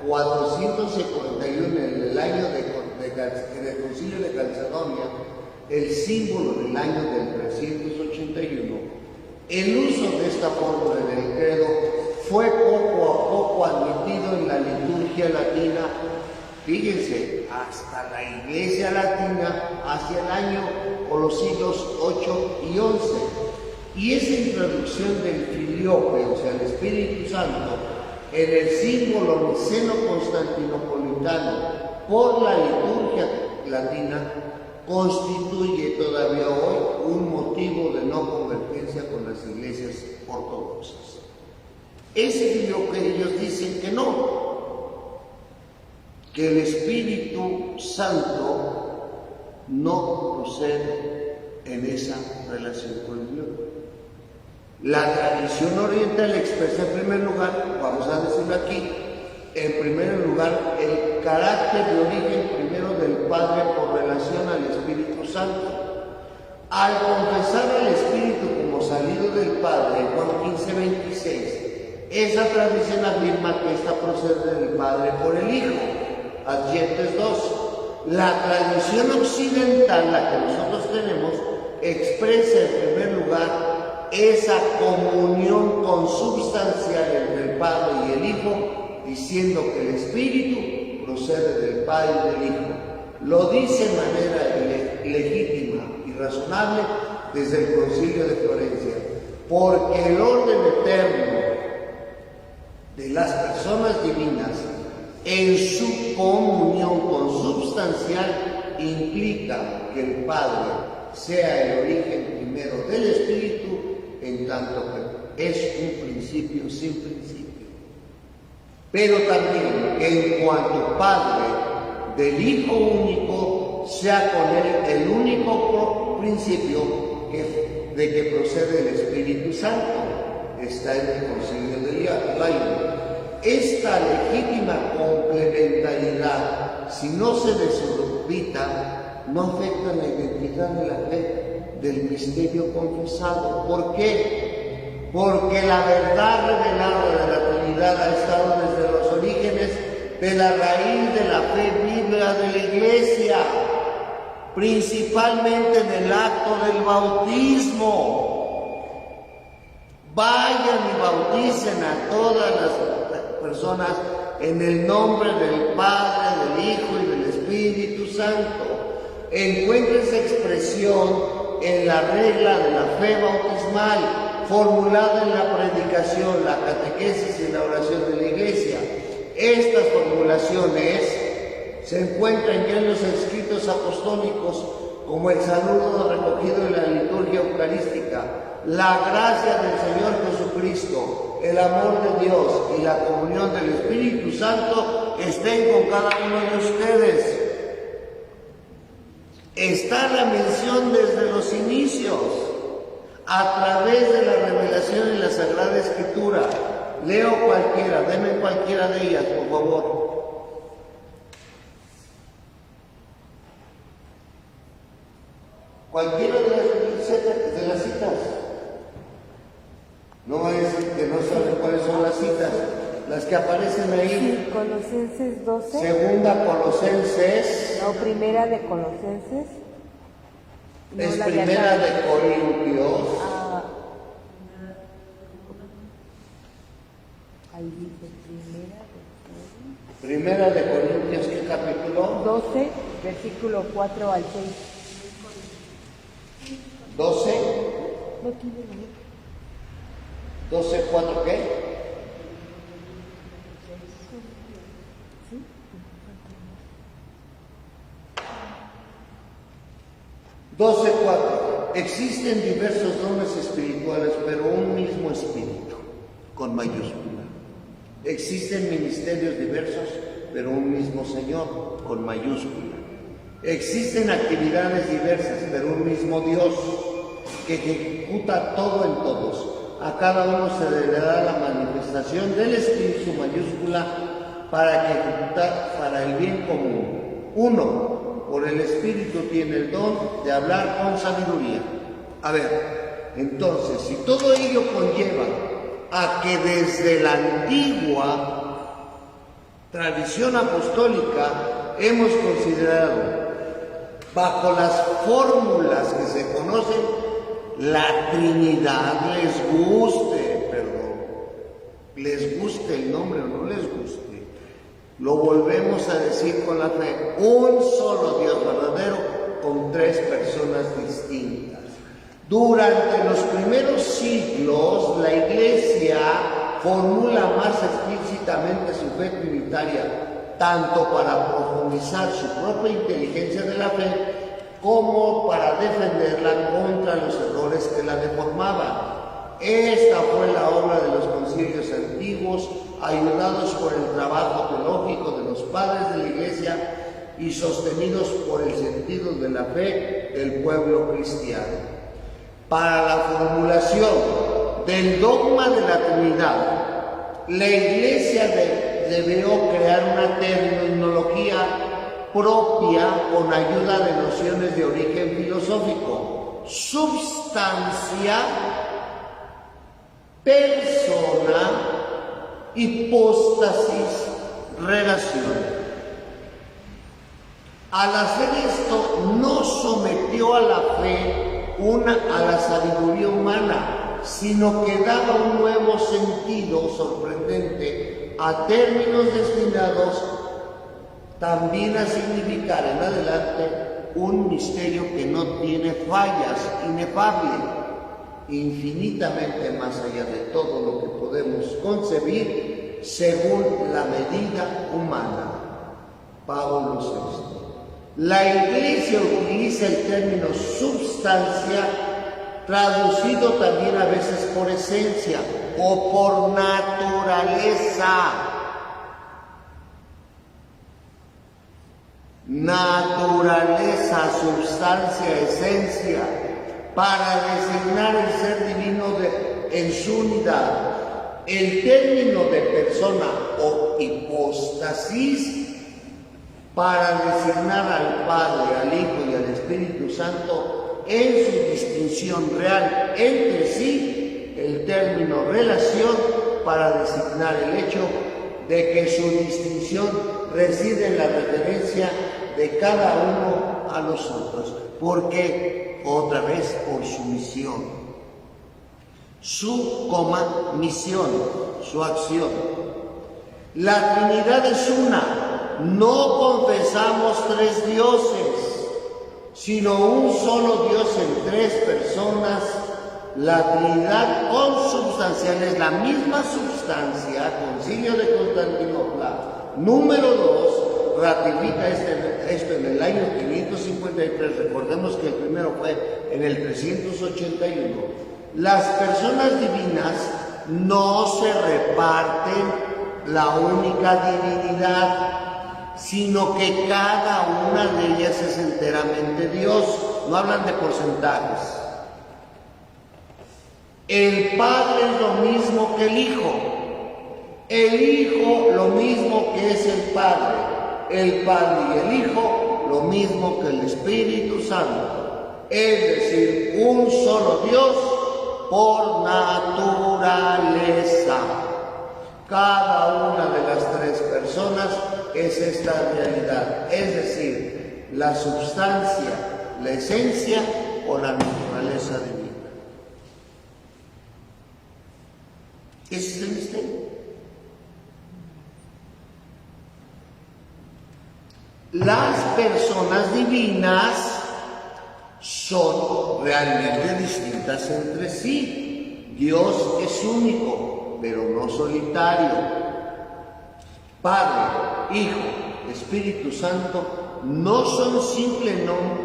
[SPEAKER 1] 451, en el año del Concilio de Calcedonia, el símbolo del año del 381, el uso de esta fórmula del credo fue poco a poco admitido en la liturgia latina, fíjense, hasta la Iglesia latina hacia el año o los siglos 8 y 11. Y esa introducción del filioque, o sea, el Espíritu Santo, en el símbolo niceno-constantinopolitano por la liturgia latina, constituye todavía hoy un motivo de no convergencia con las iglesias ortodoxas. Ese filioque ellos dicen que no, que el Espíritu Santo no procede en esa relación con Dios. La tradición oriental expresa en primer lugar, vamos a decirlo aquí, en primer lugar el carácter de origen primero del Padre por relación al Espíritu Santo. Al confesar al Espíritu como salido del Padre, en Juan 15:26, esa tradición afirma que ésta procede del Padre por el Hijo, adyentes 2. La tradición occidental, la que nosotros tenemos, expresa en primer lugar esa comunión consubstancial entre el Padre y el Hijo, diciendo que el Espíritu procede del Padre y del Hijo. Lo dice de manera legítima y razonable desde el Concilio de Florencia, porque el orden eterno de las personas divinas en su comunión consubstancial implica que el Padre sea el origen primero del Espíritu, en tanto que es un principio sin principio. Pero también en cuanto Padre del Hijo único, sea con él el único principio de que procede el Espíritu Santo, está en el Concilio de Laín. Esta legítima complementariedad, si no se desorbita, no afecta la identidad de la fe del misterio confesado. ¿Por qué? Porque la verdad revelada de la Trinidad ha estado desde los orígenes de la raíz de la fe bíblica de la Iglesia, principalmente en el acto del bautismo. Vayan y bauticen a todas las personas en el nombre del Padre, del Hijo y del Espíritu Santo. Encuentra esa expresión en la regla de la fe bautismal, formulada en la predicación, la catequesis y la oración de la Iglesia. Estas formulaciones se encuentran ya en los escritos apostólicos, como el saludo recogido en la liturgia eucarística. La gracia del Señor Jesucristo, el amor de Dios y la comunión del Espíritu Santo estén con cada uno de ustedes. Está la mención desde los inicios, a través de la revelación en la Sagrada Escritura. Leo cualquiera, denme cualquiera de ellas, por favor. Cualquiera de las citas. No vaya a decir que no saben cuáles son las citas. Las que aparecen ahí.
[SPEAKER 2] Sí, Colosenses 12.
[SPEAKER 1] Segunda Colosenses.
[SPEAKER 2] No, primera de Colosenses. No,
[SPEAKER 1] es
[SPEAKER 2] la
[SPEAKER 1] Primera
[SPEAKER 2] acá.
[SPEAKER 1] de Corintios.
[SPEAKER 2] Ah, ahí dice
[SPEAKER 1] Primera de Corintios, ¿qué capítulo?
[SPEAKER 2] 12, versículo 4 al 6.
[SPEAKER 1] 12.
[SPEAKER 2] No tiene nada.
[SPEAKER 1] 12, 4, ¿qué?
[SPEAKER 2] ¿Sí?
[SPEAKER 1] 12:4. Existen diversos dones espirituales, pero un mismo espíritu, con mayúscula. Existen ministerios diversos, pero un mismo Señor, con mayúscula. Existen actividades diversas, pero un mismo Dios, que ejecuta todo en todos. A cada uno se le da la manifestación del Espíritu mayúscula para que ejecutar para el bien común. Uno, por el Espíritu tiene el don de hablar con sabiduría. A ver, entonces, si todo ello conlleva a que desde la antigua tradición apostólica hemos considerado, bajo las fórmulas que se conocen, la Trinidad, les guste el nombre o no les guste, lo volvemos a decir con la fe: un solo Dios verdadero con tres personas distintas. Durante los primeros siglos, la Iglesia formula más explícitamente su fe trinitaria, tanto para profundizar su propia inteligencia de la fe, como para defenderla contra los errores que la deformaban. Esta fue la obra de los concilios antiguos, ayudados por el trabajo teológico de los padres de la Iglesia y sostenidos por el sentido de la fe del pueblo cristiano. Para la formulación del dogma de la Trinidad, la Iglesia debió crear una terminología propia con ayuda de nociones de origen filosófico: substancia, persona, hipóstasis, relación. Al hacer esto, no sometió a la fe a la sabiduría humana, sino que daba un nuevo sentido sorprendente a términos destinados también a significar en adelante un misterio que no tiene fallas, inefable, infinitamente más allá de todo lo que podemos concebir según la medida humana. Pablo VI. La Iglesia utiliza el término substancia, traducido también a veces por esencia o por naturaleza. Naturaleza, substancia, esencia, para designar el ser divino en su unidad. El término de persona o hipóstasis, para designar al Padre, al Hijo y al Espíritu Santo en su distinción real entre sí. El término relación, para designar el hecho de que su distinción reside en la referencia de cada uno a los otros. Porque, otra vez, por su misión. Su misión, su acción. La Trinidad es una. No confesamos tres dioses, sino un solo Dios en tres personas. La Trinidad consubstancial es la misma substancia. Concilio de Constantinopla número 2 ratifica esto en el año 553. Recordemos que el primero fue en el 381. Las personas divinas no se reparten la única divinidad, sino que cada una de ellas es enteramente Dios. No hablan de porcentajes. El Padre es lo mismo que el Hijo. El Hijo lo mismo que es el Padre. El Padre y el Hijo lo mismo que el Espíritu Santo. Es decir, un solo Dios por naturaleza. Cada una de las tres personas es esta realidad, es decir, la substancia, la esencia o la naturaleza divina. Ese es el misterio. Las personas divinas son realmente distintas entre sí. Dios es único, pero no solitario. Padre, Hijo, Espíritu Santo no son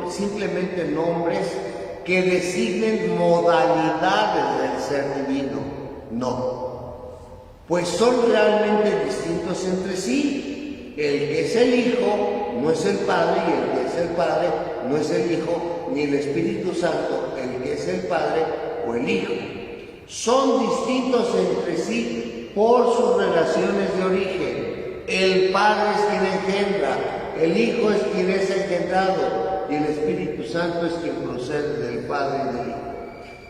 [SPEAKER 1] simplemente nombres que designen modalidades del ser divino. No, pues son realmente distintos entre sí. El que es el Hijo no es el Padre, y el que es el Padre no es el Hijo, ni el Espíritu Santo, el que es el Padre o el Hijo. Son distintos entre sí por sus relaciones de origen. El Padre es quien engendra, el Hijo es quien es engendrado, y el Espíritu Santo es quien procede del Padre y del Hijo.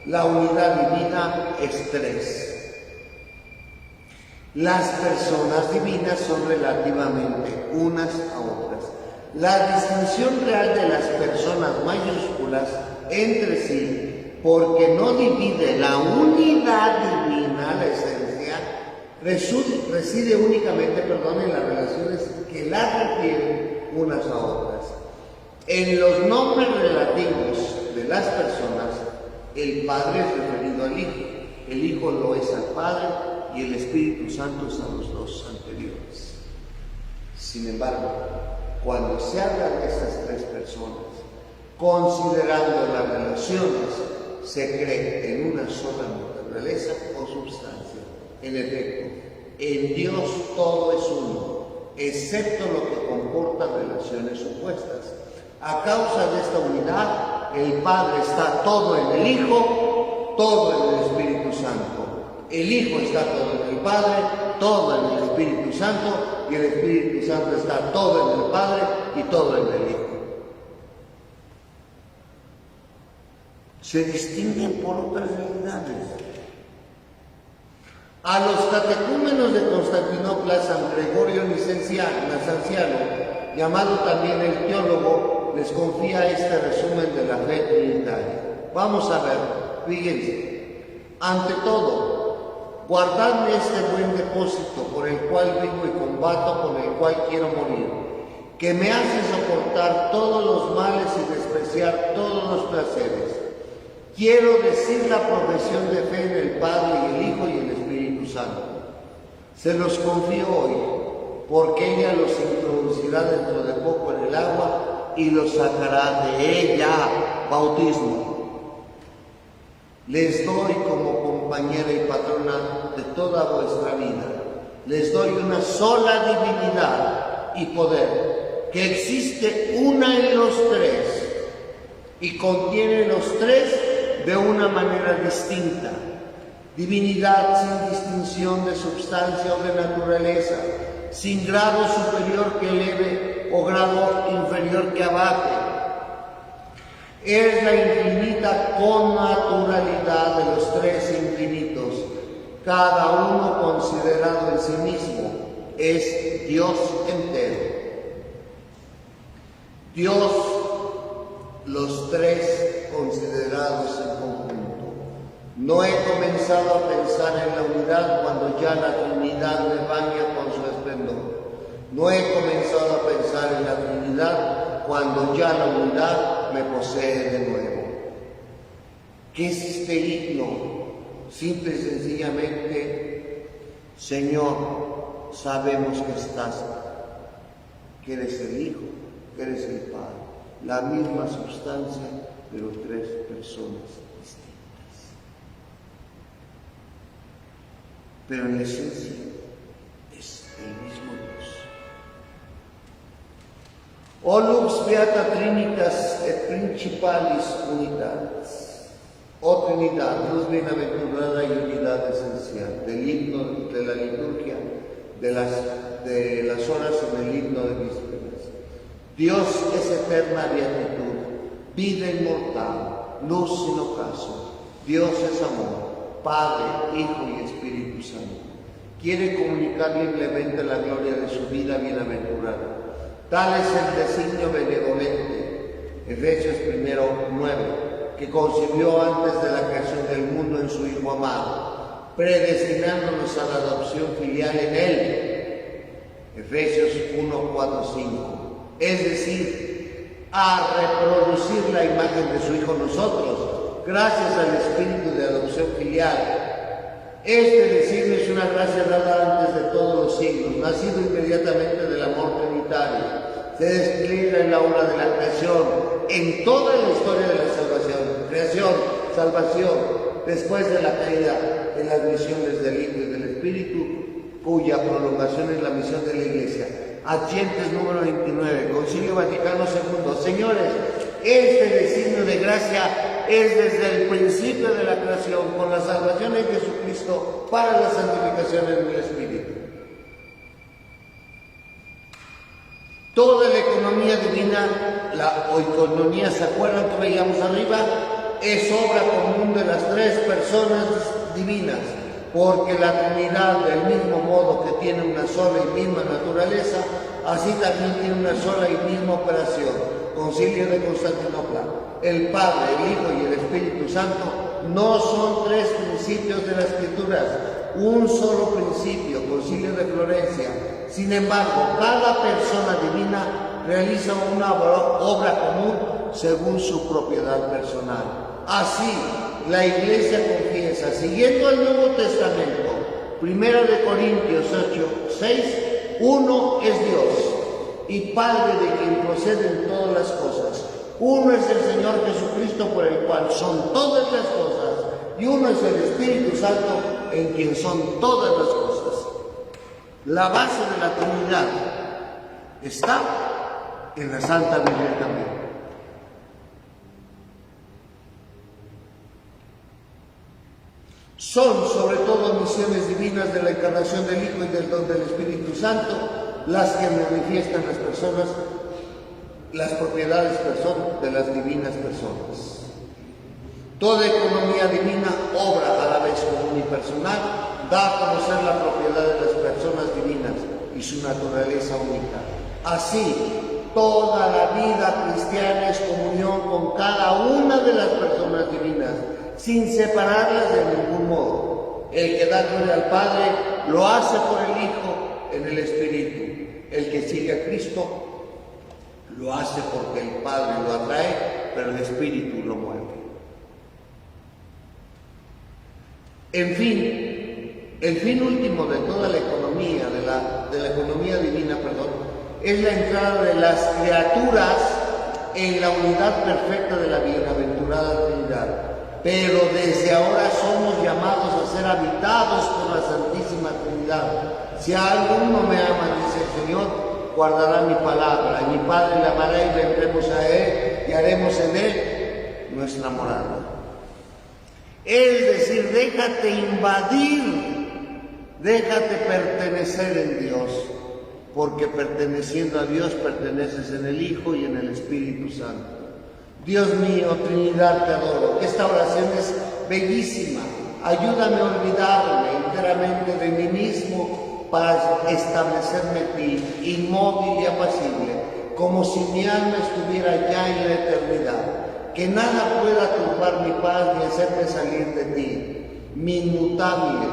[SPEAKER 1] La unidad divina es tres. Las personas divinas son relativamente unas a otras. La distinción real de las personas mayúsculas entre sí, porque no divide la unidad divina, la esencia, reside únicamente, en las relaciones que las refieren unas a otras. En los nombres relativos de las personas, el Padre es referido al Hijo, el Hijo lo es al Padre y el Espíritu Santo es a los dos anteriores. Sin embargo, cuando se habla de estas tres personas, considerando las relaciones, se cree en una sola naturaleza o substancia. En efecto, en Dios todo es uno, excepto lo que comporta relaciones opuestas. A causa de esta unidad, el Padre está todo en el Hijo, todo en el Espíritu Santo. El Hijo está todo en el Padre, todo en el Espíritu Santo, y el Espíritu Santo está todo en el Padre y todo en el Hijo. Se distinguen por otras realidades. A los catecúmenos de Constantinopla, San Gregorio Nazanciano, llamado también el teólogo, les confía este resumen de la fe trinitaria. Vamos a ver, fíjense. Ante todo, guardadme este buen depósito por el cual vivo y combato, con el cual quiero morir, que me hace soportar todos los males y despreciar todos los placeres. Quiero decir la profesión de fe en el Padre y el Hijo y el Espíritu Santo. Se los confío hoy, porque ella los introducirá dentro de poco en el agua y los sacará de ella, bautismo. Les doy como compañera y patrona de toda vuestra vida. Les doy una sola divinidad y poder, que existe una en los tres y contiene los tres de una manera distinta. Divinidad sin distinción de substancia o de naturaleza, sin grado superior que eleve o grado inferior que abaje. Es la infinita connaturalidad de los tres infinitos, cada uno considerado en sí mismo, es Dios entero. Dios, los tres considerados en conjunto. No he comenzado a pensar en la unidad cuando ya la Trinidad me baña con su esplendor. No he comenzado a pensar en la Trinidad cuando ya la unidad me posee de nuevo. ¿Qué es este himno? Simple y sencillamente, Señor, sabemos que estás, que eres el Hijo, que eres el Padre, la misma sustancia, pero tres personas distintas. Pero en esencia es el mismo Dios. O lux beata trinitas et principalis unitatis. Oh Trinidad, luz bienaventurada y unidad esencial, del himno de la liturgia, de las horas en el himno de vísperas. Dios es eterna beatitud, vida inmortal, luz sin ocaso. Dios es amor, Padre, Hijo y Espíritu Santo. Quiere comunicar libremente la gloria de su vida bienaventurada. Tal es el designio benevolente. Efesios 1:9. que concibió antes de la creación del mundo en su Hijo amado, predestinándonos a la adopción filial en Él. Efesios 1, 4, 5. Es decir, a reproducir la imagen de su Hijo nosotros, gracias al Espíritu de adopción filial. Este designio es una gracia dada antes de todos los siglos, nacido inmediatamente del amor trinitario. Se despliega en la obra de la creación, en toda la historia de la salvación. Creación, salvación, después de la caída, en las misiones del Hijo y del Espíritu, cuya prolongación es la misión de la Iglesia. Adyentes número 29, Concilio Vaticano II. Señores, este designio de gracia es desde el principio de la creación, con la salvación en Jesucristo para la santificación del Espíritu. Toda la economía divina, la oikonomía, ¿se acuerdan que veíamos arriba? Es obra común de las tres personas divinas, porque la Trinidad, del mismo modo que tiene una sola y misma naturaleza, así también tiene una sola y misma operación. Concilio de Constantinopla. El Padre, el Hijo y el Espíritu Santo no son tres principios de las Escrituras, un solo principio. Concilio de Florencia. Sin embargo, cada persona divina realiza una obra común según su propiedad personal. Así, la Iglesia confiesa, siguiendo el Nuevo Testamento, 1 Corintios 8, 6, uno es Dios y Padre de quien proceden todas las cosas. Uno es el Señor Jesucristo, por el cual son todas las cosas, y uno es el Espíritu Santo, en quien son todas las cosas. La base de la Trinidad está en la Santa Biblia también. Son sobre todo misiones divinas de la encarnación del Hijo y del don del Espíritu Santo las que manifiestan las personas, las propiedades de las divinas personas. Toda economía divina obra a la vez común y personal, da a conocer la propiedad de las personas divinas y su naturaleza única. Así, toda la vida cristiana es comunión con cada una de las personas divinas, sin separarlas de ningún modo. El que da gloria al Padre lo hace por el Hijo en el Espíritu. El que sigue a Cristo lo hace porque el Padre lo atrae, pero el Espíritu lo mueve. En fin, el fin último de toda la economía, de la economía divina, es la entrada de las criaturas en la unidad perfecta de la bienaventurada Trinidad. Pero desde ahora somos llamados a ser habitados por la Santísima Trinidad. Si alguno me ama, dice el Señor, guardará mi palabra, y mi Padre le amará y vendremos a Él y haremos en Él nuestra morada. Es decir, déjate invadir, déjate pertenecer en Dios, porque perteneciendo a Dios perteneces en el Hijo y en el Espíritu Santo. Dios mío, Trinidad, te adoro. Esta oración es bellísima. Ayúdame a olvidarme enteramente de mí mismo para establecerme en ti, inmóvil y apacible, como si mi alma estuviera ya en la eternidad. Que nada pueda turbar mi paz ni hacerme salir de ti, mi inmutable,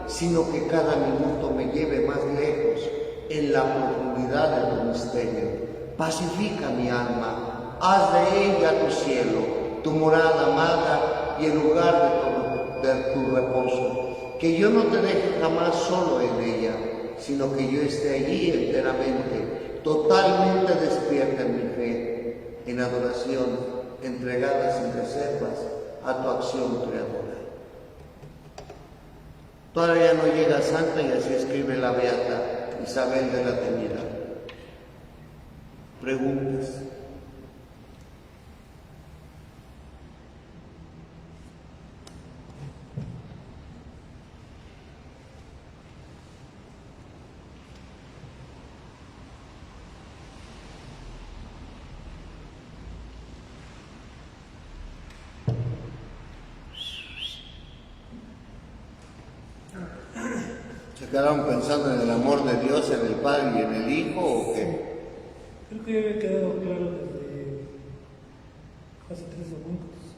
[SPEAKER 1] sino que cada minuto me lleve más lejos en la profundidad de tu misterio. Pacifica mi alma, haz de ella tu cielo, tu morada amada y el lugar de tu reposo. Que yo no te deje jamás solo en ella, sino que yo esté allí enteramente, totalmente despierta en mi fe, en adoración, entregada sin reservas a tu acción creadora. Todavía no llega santa y así escribe la beata Isabel de la Trinidad. Preguntas. ¿Se quedaron pensando en el amor de Dios, en el Padre y en el Hijo o qué?
[SPEAKER 3] Creo que ya había quedado claro desde hace 3 segundos.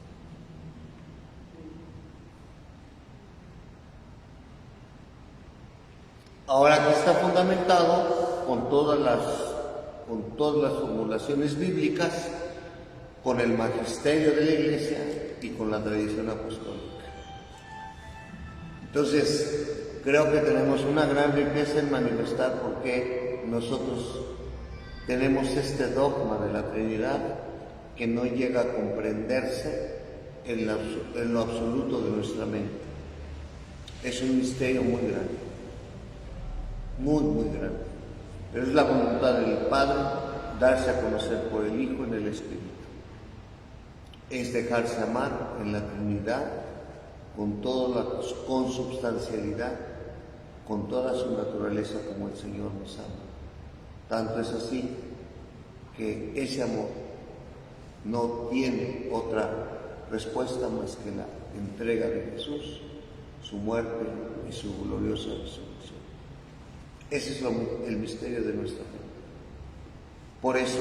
[SPEAKER 1] Ahora que está fundamentado con todas las formulaciones bíblicas, con el magisterio de la Iglesia y con la tradición apostólica. Entonces, creo que tenemos una gran riqueza en manifestar por qué nosotros tenemos este dogma de la Trinidad que no llega a comprenderse en lo absoluto de nuestra mente. Es un misterio muy grande, muy, muy grande. Pero es la voluntad del Padre darse a conocer por el Hijo en el Espíritu. Es dejarse amar en la Trinidad con toda la consubstancialidad, con toda su naturaleza como el Señor nos ama. Tanto es así que ese amor no tiene otra respuesta más que la entrega de Jesús, su muerte y su gloriosa resurrección. Ese es el misterio de nuestra fe. Por eso,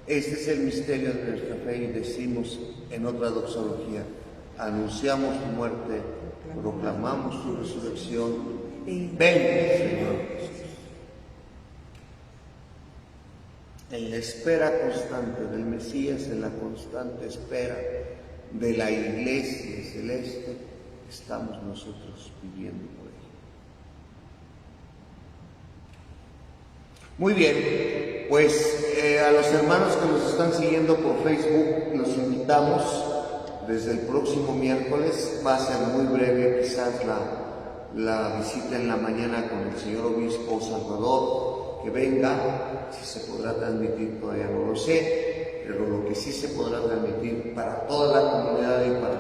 [SPEAKER 1] este es el misterio de nuestra fe y decimos en otra doxología: anunciamos tu muerte, proclamamos tu resurrección. Ven, Señor Jesús. En la espera constante del Mesías, en la constante espera de la Iglesia celeste, estamos nosotros viviendo por ella. Muy bien, pues a los hermanos que nos están siguiendo por Facebook, los invitamos desde el próximo miércoles. Va a ser muy breve quizás la visita en la mañana con el señor obispo Salvador, que venga. Si se podrá transmitir todavía no lo sé, pero lo que sí se podrá transmitir para toda la comunidad y para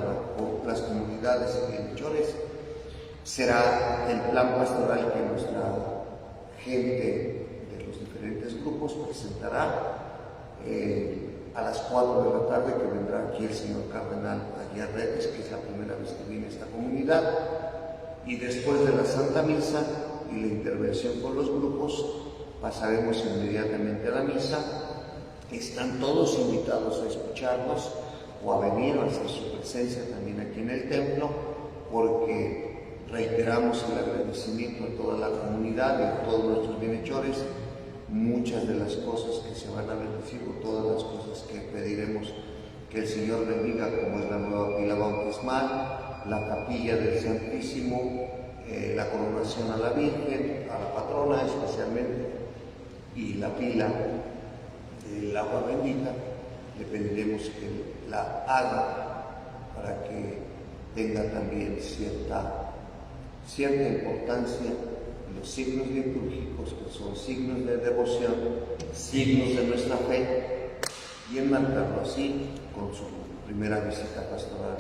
[SPEAKER 1] las comunidades y bienhechores será el plan pastoral que nuestra gente de los diferentes grupos presentará a las 4 de la tarde, que vendrá aquí el señor cardenal Aguirretes, que es la primera vez que viene a esta comunidad, y después de la Santa Misa y la intervención con los grupos pasaremos inmediatamente a la misa. Están todos invitados a escucharnos o a venir a hacer su presencia también aquí en el templo, porque reiteramos el agradecimiento a toda la comunidad y a todos nuestros bienhechores. Muchas de las cosas que se van a bendecir o todas las cosas que pediremos que el Señor bendiga, como es la nueva pila bautismal, la capilla del Santísimo, la coronación a la Virgen, a la patrona especialmente, y la pila del agua bendita, le pediremos que la haga para que tenga también cierta importancia los signos litúrgicos, que son signos de devoción, signos de nuestra fe, y enmarcarlo así con su primera visita pastoral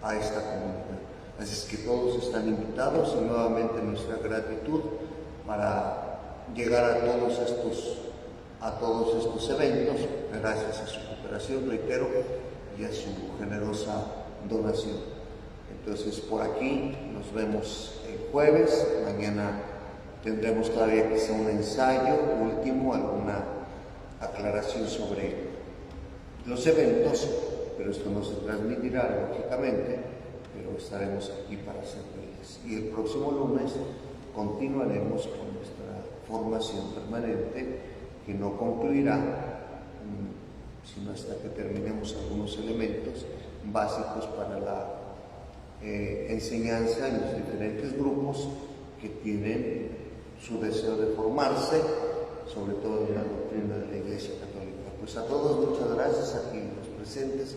[SPEAKER 1] a esta comunidad. Así es que todos están invitados y nuevamente nuestra gratitud para llegar a todos estos eventos, gracias a su cooperación, reitero, y a su generosa donación. Entonces, por aquí nos vemos el jueves. Mañana tendremos todavía quizá un ensayo último, alguna aclaración sobre los eventos, pero esto no se transmitirá lógicamente, pero estaremos aquí para servirles. Y el próximo lunes continuaremos con nuestra formación permanente, que no concluirá sino hasta que terminemos algunos elementos básicos para la enseñanza en los diferentes grupos que tienen su deseo de formarse, sobre todo en la doctrina de la Iglesia Católica. Pues a todos muchas gracias, aquí los presentes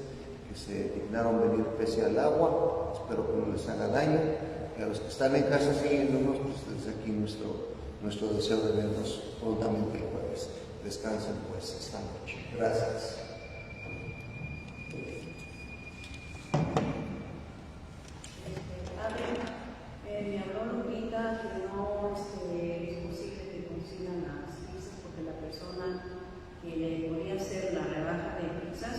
[SPEAKER 1] que se dignaron venir pese al agua, espero que no les haga daño, y a los que están en casa siguiéndonos, pues desde aquí nuestro deseo de vernos prontamente el jueves. Descansen pues esta noche. Gracias.
[SPEAKER 3] Me habló Lupita que no es posible que consigan las pizzas porque la persona que le podía hacer la rebaja de pizzas